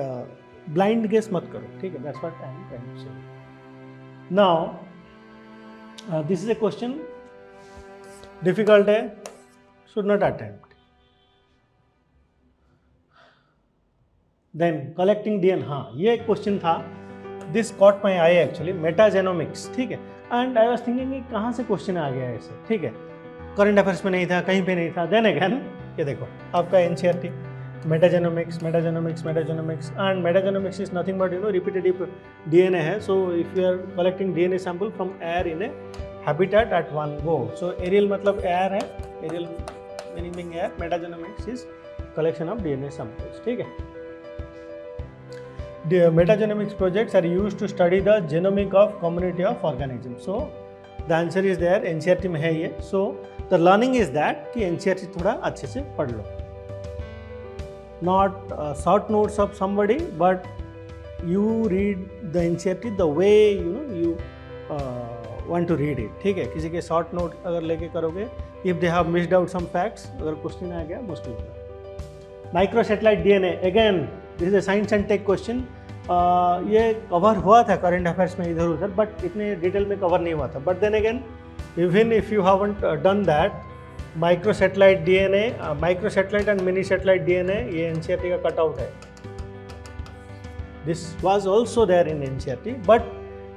blind guess मत करो, ठीक है। That's what I am trying to say. Now this is a question difficult है, should not attempt. Then collecting DNA, हाँ ये question था, this caught my eye actually, metagenomics, ठीक है। एंड आई वाज थिंकिंग कि कहाँ से क्वेश्चन आ गया ऐसे, ठीक है। करंट अफेयर्स में नहीं था, कहीं पे नहीं था। देन अगेन ये देखो आपका NCERT, metagenomics metagenomics metagenomics, and metagenomics is nothing but repetitive DNA है। So if you are collecting DNA sample from air in a habitat at one go, so aerial मतलब एयर है, aerial meaning air, metagenomics is collection of DNA samples, ठीक है। The metagenomics projects are used to study the genomic of community of organisms. So the answer is there, NCERT में है ये. So the learning is that कि NCERT थोड़ा अच्छे से पढ़ लो. Not short notes of somebody, but you read the NCERT the way you want to read it. ठीक है, किसी के short note अगर लेके करोगे, if they have missed out some facts, अगर क्वेश्चन आ गया मुश्किल होगा. Micro satellite DNA, again this is a science and tech question. ये कवर हुआ था करंट अफेयर्स में इधर उधर, बट इतने डिटेल में कवर नहीं हुआ था. But then again even if you haven't done that, micro satellite DNA, micro satellite and mini satellite DNA, ये एनसीईआरटी का कटआउट है. This was also there in NCERT, but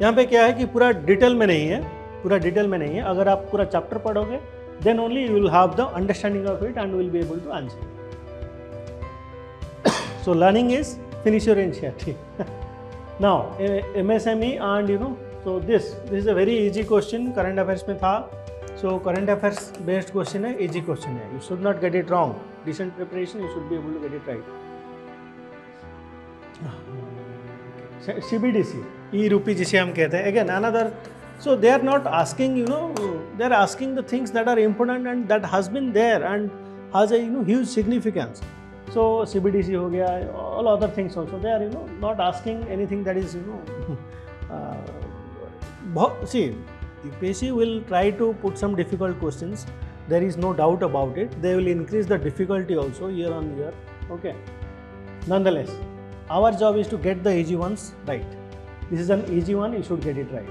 यहाँ पे क्या है कि पूरा डिटेल में नहीं है, पूरा डिटेल में नहीं है. अगर आप पूरा चैप्टर पढ़ोगे then only you will have the understanding of it and will be able to answer. So learning is finish your NCERT. Now MSME and so this is a very easy question, current affairs में था. So current affairs based question है, easy question है. You should not get it wrong. Decent preparation, you should be able to get it right. CBDC, e-rupee जिसे हम कहते हैं. Again another, so they are not asking, they are asking the things that are important and that has been there and has a huge significance. So CBDC हो गया, all other things also. They are not asking anything that is see, UPSC will try to put some difficult questions. There is no doubt about it. They will increase the difficulty also year on year. Okay. Nonetheless, our job is to get the easy ones right. This is an easy one, you should get it right,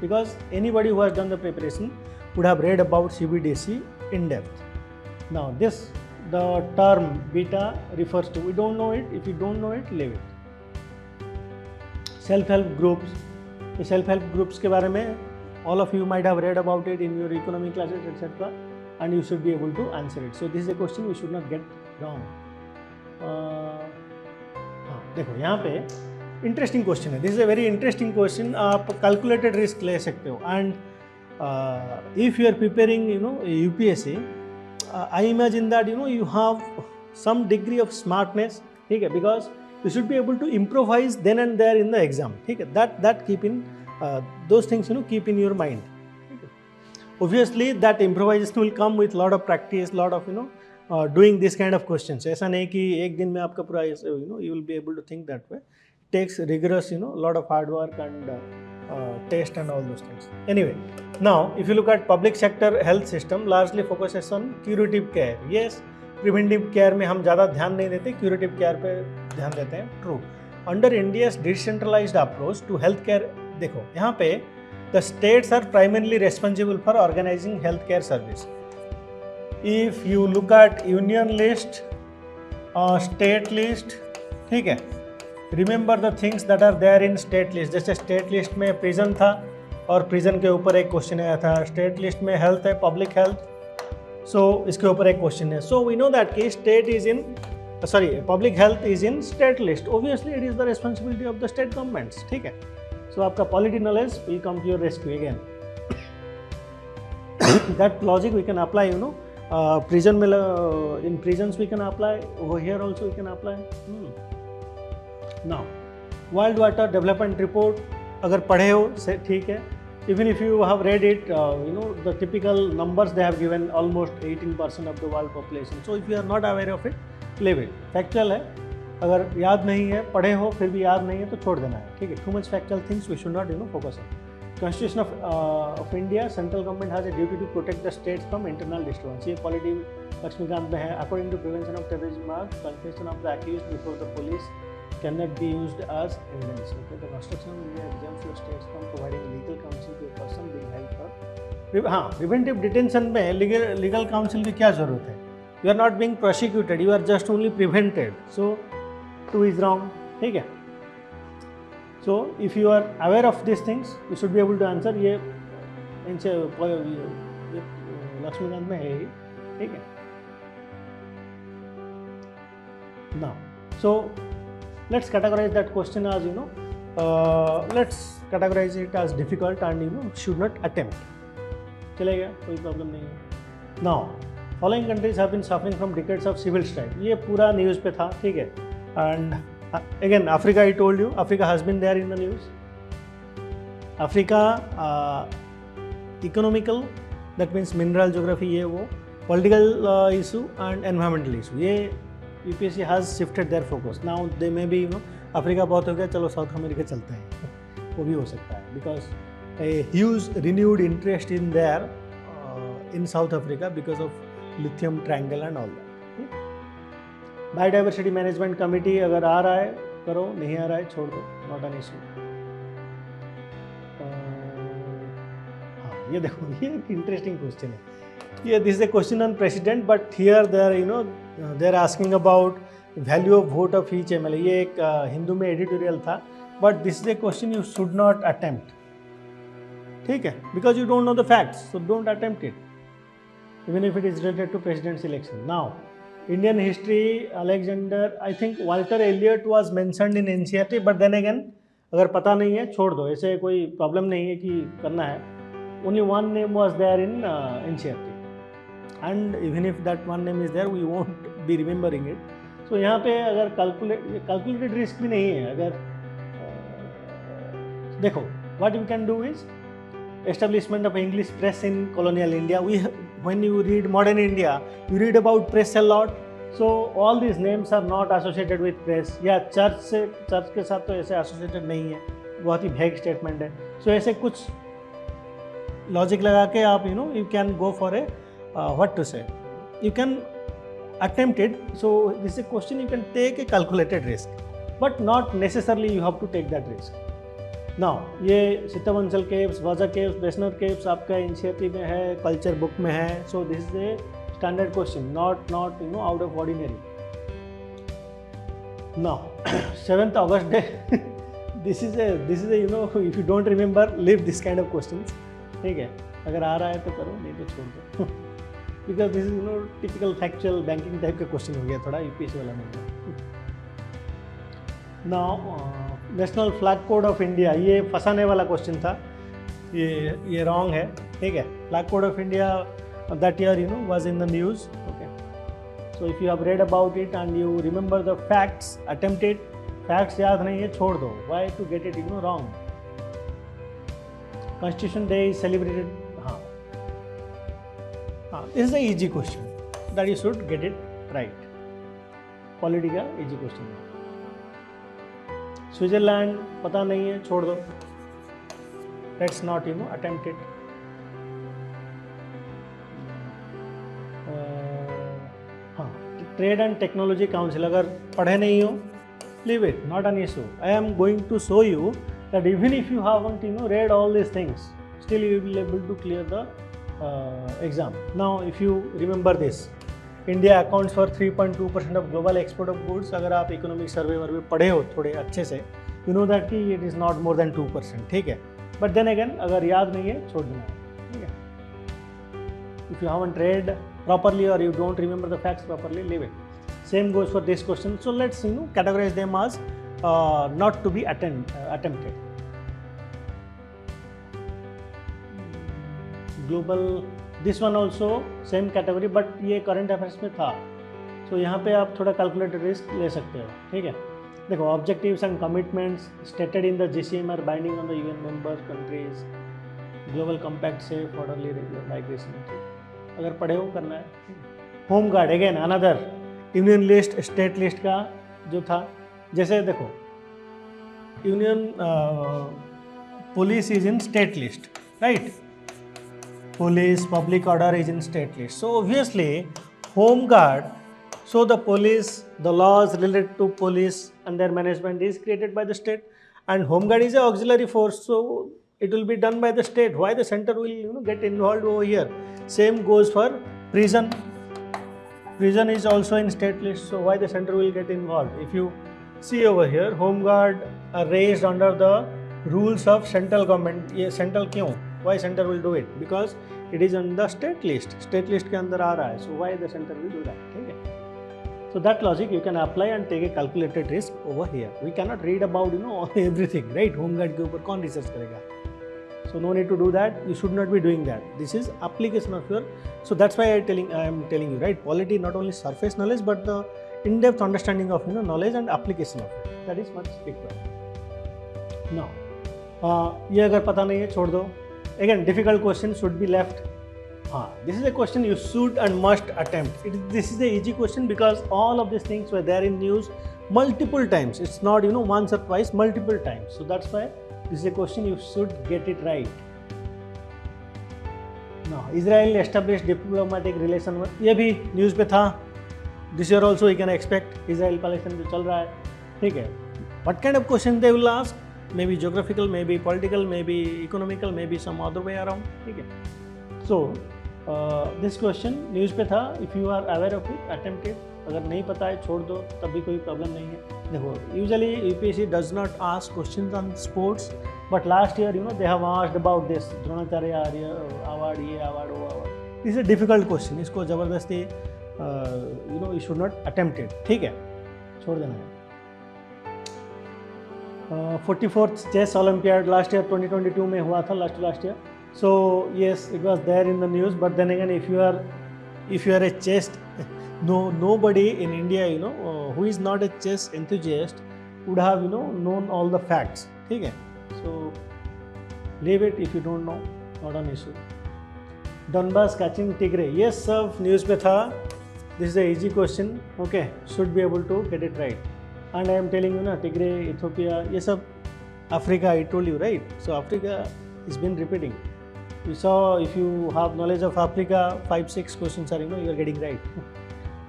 because anybody who has done the preparation would have read about CBDC in depth. Now this, the term beta refers to, we don't know it, if you don't know it, leave it. Self-help groups, the self-help groups के बारे में all of you might have read about it in your economic classes etc, and you should be able to answer it. So this is a question we should not get wrong. देखो यहाँ पे interesting question है, this is a very interesting question. आप calculated risk ले सकते हो, and if you are preparing UPSC, I imagine that you have some degree of smartness, ठीक है, because you should be able to improvise then and there in the exam, ठीक है. That keep in those things keep in your mind. Obviously that improvisation will come with lot of practice, lot of doing this kind of questions. ऐसा नहीं कि एक दिन में आपका पूरा you will be able to think that way. It takes rigorous lot of hard work and test and all those things. Anyway, now if you look at public sector health system, largely focuses on curative care. Yes, preventive care में हम ज़्यादा ध्यान नहीं देते, curative care पे ध्यान देते हैं. True. Under India's decentralized approach to healthcare, देखो यहाँ पे the states are primarily responsible for organizing healthcare service. If you look at union list, state list, ठीक है, remember the things that are there in state list. जैसे state list में prison था और prison के ऊपर एक क्वेश्चन आया था, state list में health है, public health, so इसके ऊपर एक क्वेश्चन है. So we know that कि state is in, public health is in state list. Obviously it is the responsibility of the state governments, ठीक है. So आपका polity knowledge will come to your rescue again. That logic we can apply, prison में, in prisons we can apply, over here also we can apply. Now, World Water Development Report, अगर पढ़े हो से ठीक है. Even if you have read it, the typical numbers they have given, almost 18% of the world population. So if you are not aware of it, leave it. Factual है. अगर याद नहीं है, पढ़े हो फिर भी याद नहीं है तो छोड़ देना है, ठीक है. Too much factual things we should not focus on. Constitution of India, central government has a duty to protect the states from internal disturbance. ये पॉलिटी लक्ष्मीकांत में है. According to Prevention of Terrorism Act, confession of the accused before the police can not be used as evidence. The Constitution of India exempts your states from providing legal counsel to a person being held for. हाँ, preventive detention में legal counsel की क्या जरूरत है? You are not being prosecuted, you are just only prevented. So two is wrong, ठीक है. So if you are aware of this things you should be able to answer. ये इनसे लक्ष्मीकांत में है ही, ठीक है. Now so let's categorise that question as let's categorise it as difficult and should not attempt. चलेगा, कोई प्रॉब्लम नहीं है. Now following countries have been suffering from decades of civil strike. ये पूरा न्यूज़ पे था, ठीक है. And again, Africa, I told you, Africa has been there in the news. Africa, economical, that means mineral geography, ये वो, political issue and environmental issue. ये UPSC has shifted their focus. Now they may be, Africa बहुत हो गया, चलो south America चलते हैं, वो भी हो सकता है. Because a huge renewed interest in there in South Africa because of lithium triangle and all that. Biodiversity management committee अगर आ रहा है करो, नहीं आ रहा है छोड़ दो, नॉट एन इशू. हाँ, ये देखो, ये एक इंटरेस्टिंग क्वेश्चन है. ये this is a question on president, but here they are asking about value of vote of each MLA. ये एक हिंदू में एडिटोरियल था, but this is a question you should not attempt, ठीक है, because you don't know the facts, so don't attempt it even if it is related to president's election. Now Indian history, Alexander, I think Walter Elliot was mentioned in NCERT, but then again, अगर पता नहीं है छोड़ दो, ऐसे कोई problem नहीं है कि करना है. Only one name was there in NCERT, and even if that one name is there, we won't be remembering it. So यहाँ पे अगर calculated risk भी नहीं है. अगर देखो, what you can do is establishment of English press in colonial India. When you read modern India, you read about press a lot. So all these names are not associated with press. या church के साथ तो ऐसे associated नहीं है, बहुत ही vague statement है. So ऐसे कुछ logic लगा के आप you can go for a what to say, you can attempt it. So this is a question you can take a calculated risk. but not necessarily you have to take that risk. Now ये सितवंशल caves, वाजा caves, बेसनर caves आपका NCERT में है, culture book में है. So this is a standard question, not out of ordinary. Now 7th August day this is a if you don't remember, leave this kind of questions. ठीक है, अगर आ रहा है तो करो, नहीं तो छोड़ दो. Because this is typical factual banking type का question हो गया थोड़ा यूपीएससी वाला में. Now national flag code of India, ये फंसाने वाला क्वेश्चन था, ये रॉन्ग है. ठीक है, flag code of India that year was in the news. Okay, so if you have read about it and you remember the facts, attempted facts याद नहीं है, छोड़ दो. Why to get it wrong. Constitution day is celebrated. हाँ, this is the easy question that you should get it right. Polity का easy question है. Switzerland पता नहीं है, छोड़ दो. Let's not attempt it. हाँ, ट्रेड एंड टेक्नोलॉजी काउंसिल अगर पढ़े नहीं हो, leave it, not an issue. I am going to show you that even if you haven't read all these things, still you will be able to clear the exam. Now if you remember this, India accounts for 3.2% of global export of goods. अगर आप economic survey Varve पढ़े हो थोड़े अच्छे से, you know that कि it is not more than 2%. ठीक है, बट देन अगेन अगर याद नहीं है, छोड़ देना. ठीक है, if you haven't read properly और you don't remember the facts properly, leave it. Same goes for this question. So let's categorise them as not to be attempted. Global, this one also same category, but ये current affairs में था. सो यहाँ पे आप थोड़ा calculated risk ले सकते हो. ठीक है, देखो, objectives and commitments stated in the GCM are binding on the UN member countries. Global compact से ऑर्डरली रेगुलर माइग्रेशन. अगर पढ़े हो, करना है. Home guard again another union list, state list का जो था. जैसे देखो, union police is in state list, right. Police, public order is in state list. So obviously, home guard, so the police, the laws related to police and their management is created by the state, and home guard is an auxiliary force, so it will be done by the state. Why the center will get involved over here? Same goes for prison. Prison is also in state list, so why the center will get involved? If you see over here, home guard are raised under the rules of central government. ये central क्यों? Why center will do it? Because it is on the state list. State list के अंदर आ रहा है, so why the center will do that? ठीक है. So that logic you can apply and take a calculated risk over here. We cannot read about everything, right? Home guard के ऊपर कौन research करेगा? So no need to do that. You should not be doing that. This is application of your. So that's why I am telling you, right? Polity not only surface knowledge but the in-depth understanding of knowledge and application of it. That is much required. Now, ये अगर पता नहीं है, छोड़ दो. Again, difficult question should be left. This is a question you should and must attempt. This is the easy question because all of these things were there in news multiple times. It's not once or twice, multiple times. So that's why this is a question you should get it right. Now, Israel established diplomatic relation. ये भी news पे था. This year also we can expect Israel Palestine जो चल रहा है. ठीक है. What kind of question they will ask? Maybe geographical, maybe political, maybe economical, maybe some other way around. ठीक है. So this question न्यूज़ पे था. If you are aware of it, attempt it. अगर नहीं पता है, छोड़ दो, तब भी कोई प्रॉब्लम नहीं है. देखो, usually UPSC does not ask questions on sports, but last year they have asked about this Dronacharya award, ये award, वो award. This is a difficult question. इसको ज़बरदस्ती you should not attempt it. ठीक है, छोड़ देना है. 44th chess olympiad last year 2022 में हुआ था, last year. So yes, it was there in the news, but then again if you are a chess, nobody in India who is not a chess enthusiast would have known all the facts. ठीक है, so leave it if you don't know, not an issue. Donbas catching tigre, yes sir, news पे था. This is a easy question. Okay, should be able to get it right. And I am telling you tigre, Ethiopia, ये सब Africa, I told you, right? So Africa has been repeating. You saw, if you have knowledge of Africa, 5-6 questions are you are getting right.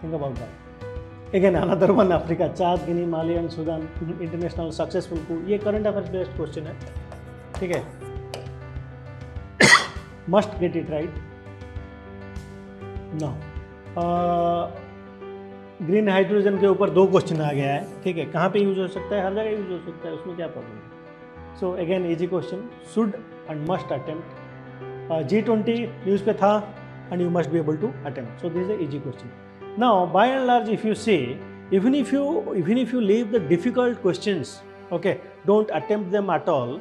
Think about that. Again another one Africa, Chad, Guinea, Mali and Sudan international successful coup, ये current affairs based question है, ठीक है. Must get it right. No, green hydrogen के ऊपर 2 question आ गया है, ठीक है. कहाँ पे यूज हो सकता है? हर जगह यूज हो सकता है, उसमें क्या प्रॉब्लम है. So again easy question, should and must attempt. G20 news पे था and you must be able to attempt. So this is a easy question. Now by and large, if you say, even if you leave the difficult questions, okay, don't attempt them at all,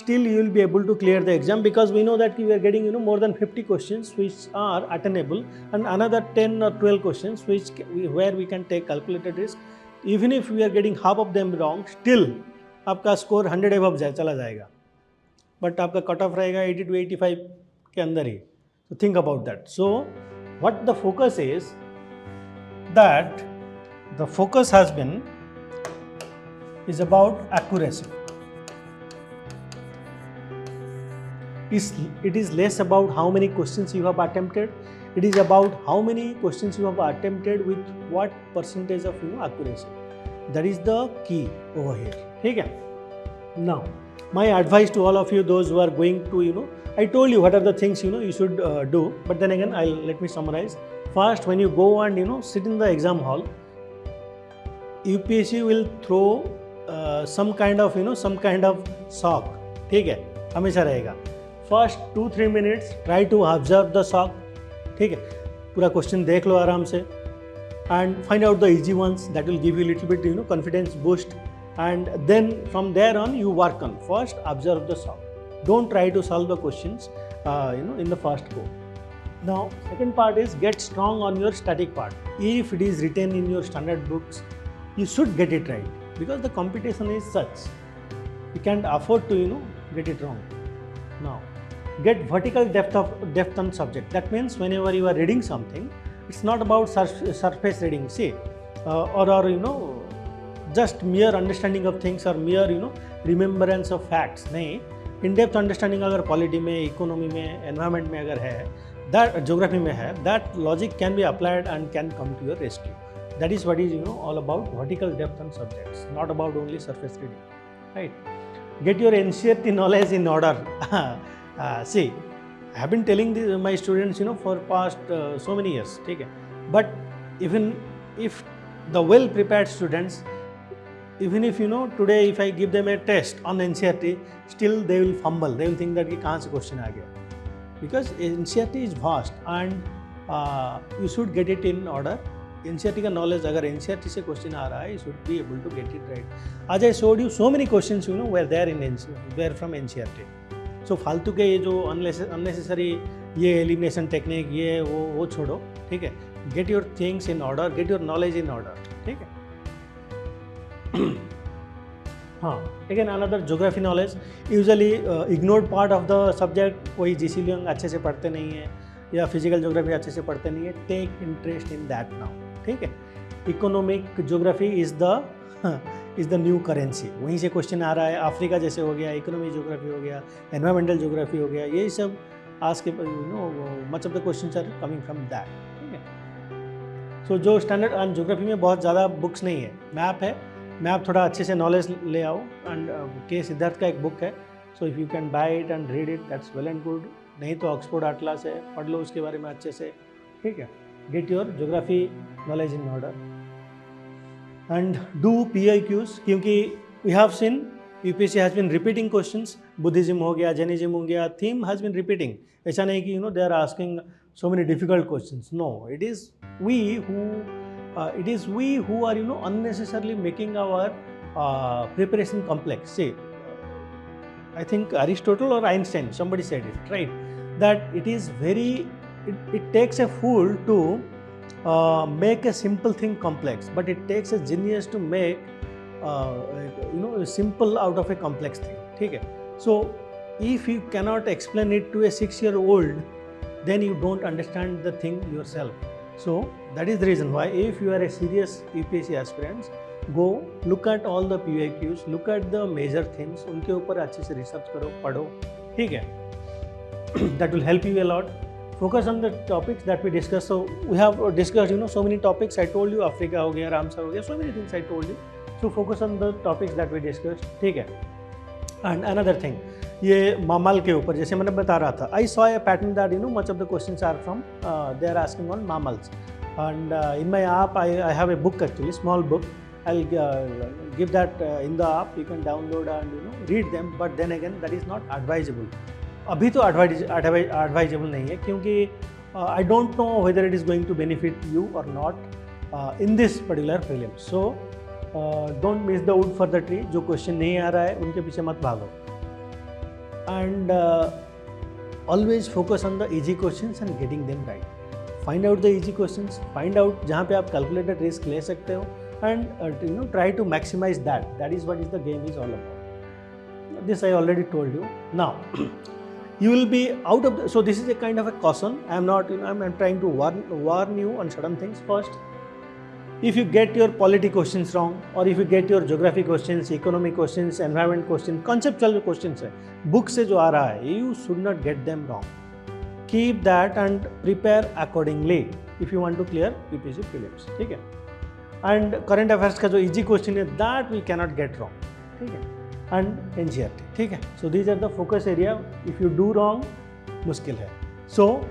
still you will be able to clear the exam, because we know that we are getting more than 50 questions which are attainable and another 10 or 12 questions where we can take calculated risk. Even if we are getting half of them wrong, still आपका score 100 above चला जाएगा, but आपका cut off रहेगा 80 to 85 के अंदर ही. So think about that. So what the focus is, that the focus has been is about accuracy. It is less about how many questions you have attempted. It is about how many questions you have attempted with what percentage of accuracy. That is the key over here. ठीक है. Now my advice to all of you, those who are going to I told you what are the things you should do, but then again let me summarize. First, when you go and sit in the exam hall, UPSC will throw some kind of shock. ठीक है, हमेशा रहेगा. First 2-3 minutes try to observe the shock. ठीक है, पूरा question देख लो आराम से and find out the easy ones. That will give you a little bit confidence boost, and then from there on you work on. First observe the shock. Don't try to solve the questions in the first go. Now second part is get strong on your static part. If it is written in your standard books, you should get it right, because the competition is such you can't afford to get it wrong. Now get vertical depth on subject. That means whenever you are reading something, it's not about surface reading, see, or just mere understanding of things or mere remembrance of facts. नहीं, in depth understanding अगर polity में, economy में, environment में अगर है, that geography में है, that logic can be applied and can come to your rescue. That is what is all about vertical depth on subjects, not about only surface reading, right. Get your NCERT knowledge in order. See, I have been telling my students for past so many years, ठीक है, but even if the well prepared students, even if today if I give them a test on NCERT, still they will fumble. They will think that कि कहाँ से question आ गया, because NCERT is vast and you should get it in order. NCERT का knowledge, अगर NCERT से question आ रहा है, you should be able to get it right. As I showed you, so many questions were there in NCERT, were from NCERT. So फालतू के ये जो unnecessary ये elimination technique, ये वो छोड़ो, ठीक है. Get your things in order, get your knowledge in order, ठीक है. हाँ, again another geography knowledge, usually ignored part of the subject. कोई GC लिंग अच्छे से पढ़ते नहीं है या फिजिकल ज्योग्राफी अच्छे से पढ़ते नहीं है, take interest in that now, ठीक है. Economic geography is the new currency. वहीं से क्वेश्चन आ रहा है. अफ्रीका जैसे हो गया, इकोनॉमिक ज्योग्राफी हो गया, एनवायरमेंटल ज्योग्राफी हो गया, यही सब आज के much of the question are coming from that, ठीक है. सो जो स्टैंडर्ड एंड ज्योग्राफी में बहुत ज़्यादा बुक्स नहीं है, मैप है, मैप थोड़ा अच्छे से नॉलेज ले आओ. एंड के सिद्धार्थ का एक बुक है, सो if you can buy it and read it, that's well and good. नहीं तो ऑक्सफोर्ड एटलस है, पढ़ लो उसके बारे में अच्छे से, ठीक है. Get your geography knowledge in order and do PIQs, क्योंकि we have seen UPSC has been repeating questions. Buddhism हो गया, जैनिज्म हो गया, थीम हैज़ बीन रिपीटिंग. ऐसा नहीं कि they are asking so many difficult questions. No, it is we who are unnecessarily making our preparation complex. See, I think Aristotle or Einstein, somebody said it, right, that it takes a fool to make a simple thing complex, but it takes a genius to make simple out of a complex thing, ठीक है. So if you cannot explain it to a 6-year-old, then you don't understand the thing yourself. So that is the reason why, if you are a serious UPSC aspirants, go look at all the PIQs, look at the major themes, उनके ऊपर अच्छे से research करो, पढ़ो, ठीक है. That will help you a lot. focus on the topics that we discussed. So we have discussed, so many topics. I told you Africa हो गया, Ramsar हो गया, so many things I told you. So focus on the topics that we discussed. ठीक है. And another thing, ये mammal के ऊपर जैसे मैंने बता रहा था. I saw a pattern that much of the questions are from they are asking on mammals. And in my app I have a book actually, small book. I'll give that in the app. You can download and read them. But then again, that is not advisable. अभी तो advisable नहीं है क्योंकि I don't know whether it is going to benefit you or not in this particular prelim. So don't miss the wood for the tree. जो question नहीं आ रहा है उनके पीछे मत भागो. And always focus on the easy questions and getting them right. Find out the easy questions. Find out जहाँ पे आप calculated risk ले सकते हो and try to maximize that. That is what the game is all about. This I already told you. Now. You will be out of so this is a kind of a caution. I am not I'm trying to warn you on certain things. First, if you get your polity questions wrong, or if you get your geography questions, economic questions, environment questions, conceptual questions है book से जो आ रहा है, you should not get them wrong. Keep that and prepare accordingly if you want to clear UPSC prelims. ठीक है. And current affairs का जो easy question है that we cannot get wrong. ठीक है. And NCERT. ठीक है. So these are the focus area. If you do wrong, मुश्किल है. So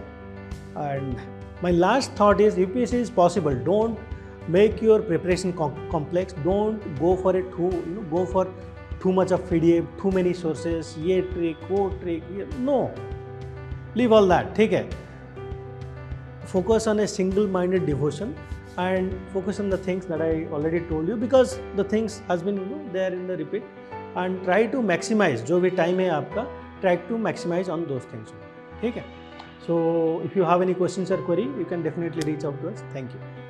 and my last thought is UPSC is possible. Don't make your preparation complex. Don't go for it go for too much of PDF, too many sources, ये trick, वो trick. No. Leave all that. ठीक है. Focus on a single-minded devotion and focus on the things that I already told you because the things has been there in the repeat. And try to maximize जो भी time है आपका, try to maximize on those things. ठीक है. So if you have any questions or query, you can definitely reach out to us. Thank you.